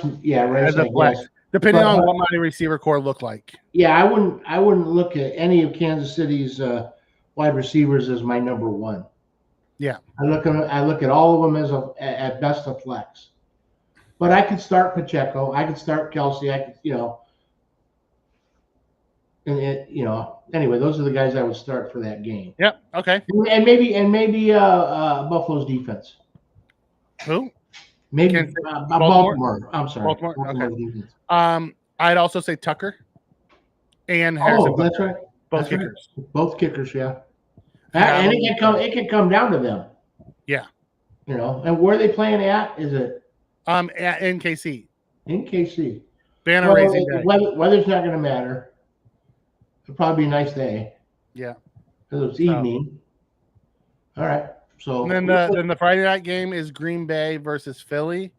As a I flex, guess. depending But on what my receiver core look like. yeah, I wouldn't look at any of Kansas City's wide receivers as my number one. Yeah. I look at all of them as at best a flex. But I could start Pacheco. I could start Kelsey. I could, anyway, those are the guys I would start for that game. Yep. Okay. And maybe Buffalo's defense. Who? Maybe Kansas City? Baltimore. I'm sorry, Baltimore. Baltimore's Okay. defense. I'd also say Tucker and Harrison. Oh, that's right. Both That's right. kickers. Both kickers, yeah. Yeah, And it can come down to them. Yeah. And where are they playing at? Is it In KC. in KC? Banner raising day. Weather's not going to matter. It'll probably be a nice day. Yeah. Because it's evening. All right. So And then the Friday night game is Green Bay versus Philly.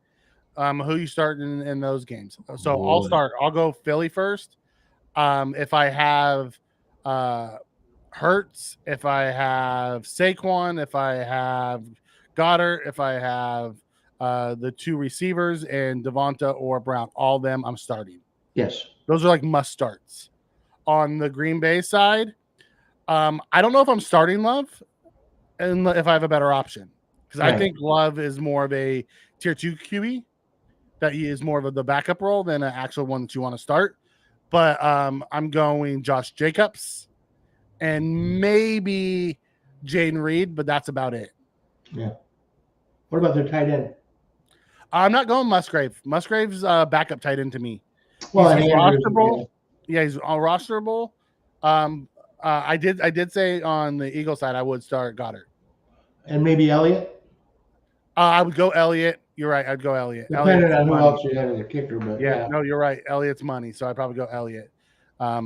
Who you start in those games? So I'll go Philly first. If I have Hurts, if I have Saquon, if I have Goddard, if I have the two receivers and Devonta or Brown, all of them I'm starting. Yes. Those are like must starts. On the Green Bay side, I don't know if I'm starting Love and if I have a better option. Because I think Love is more of a tier 2 QB, that he is more of the backup role than an actual one that you want to start. But I'm going Josh Jacobs and maybe Jaden Reed, but that's about it. Yeah. What about their tight end? I'm not going Musgrave. Musgrave's backup tight end to me. Well, he's rosterable. Yeah, he's rosterable. I did say on the Eagle side I would start Goddard. And maybe Elliott? I would go Elliott. You're right. I'd go Elliott. Depending on who else you had as a kicker, but yeah. No, you're right. Elliott's money, so I'd probably go Elliott. I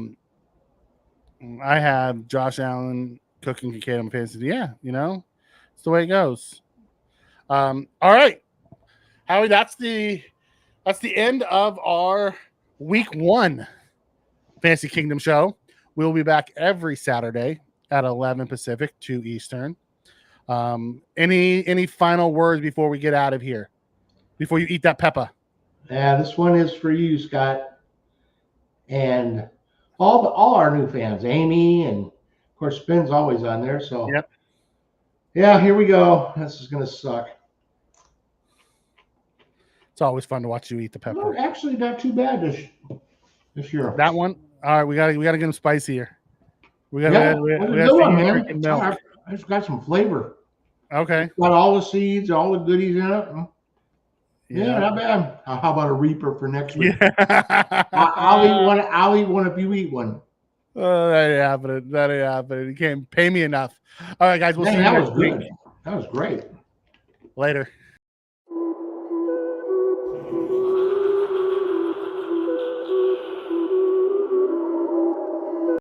have Josh Allen, Cook, and Kincaid on fantasy. Yeah, it's the way it goes. All right, Howie, that's the end of our week 1 Fantasy Kingdom show. We'll be back every Saturday at 11 Pacific, 2 Eastern. Any final words before we get out of here? Before you eat that pepper? Yeah, this one is for you, Scott, and all our new fans, Amy, and of course Spin's always on there. So yep. Yeah, here we go. This is gonna suck. It's always fun to watch you eat the pepper. No, actually, not too bad this year. That one. All right, we gotta get them spicier. We got man. I just got some flavor. Okay. It's got all the seeds, all the goodies in it. Yeah, not bad. How about a Reaper for next week? Yeah. I'll eat one if you eat one. Oh, that ain't happening. You can't pay me enough. All right, guys. We'll see you next week. That was great. Later.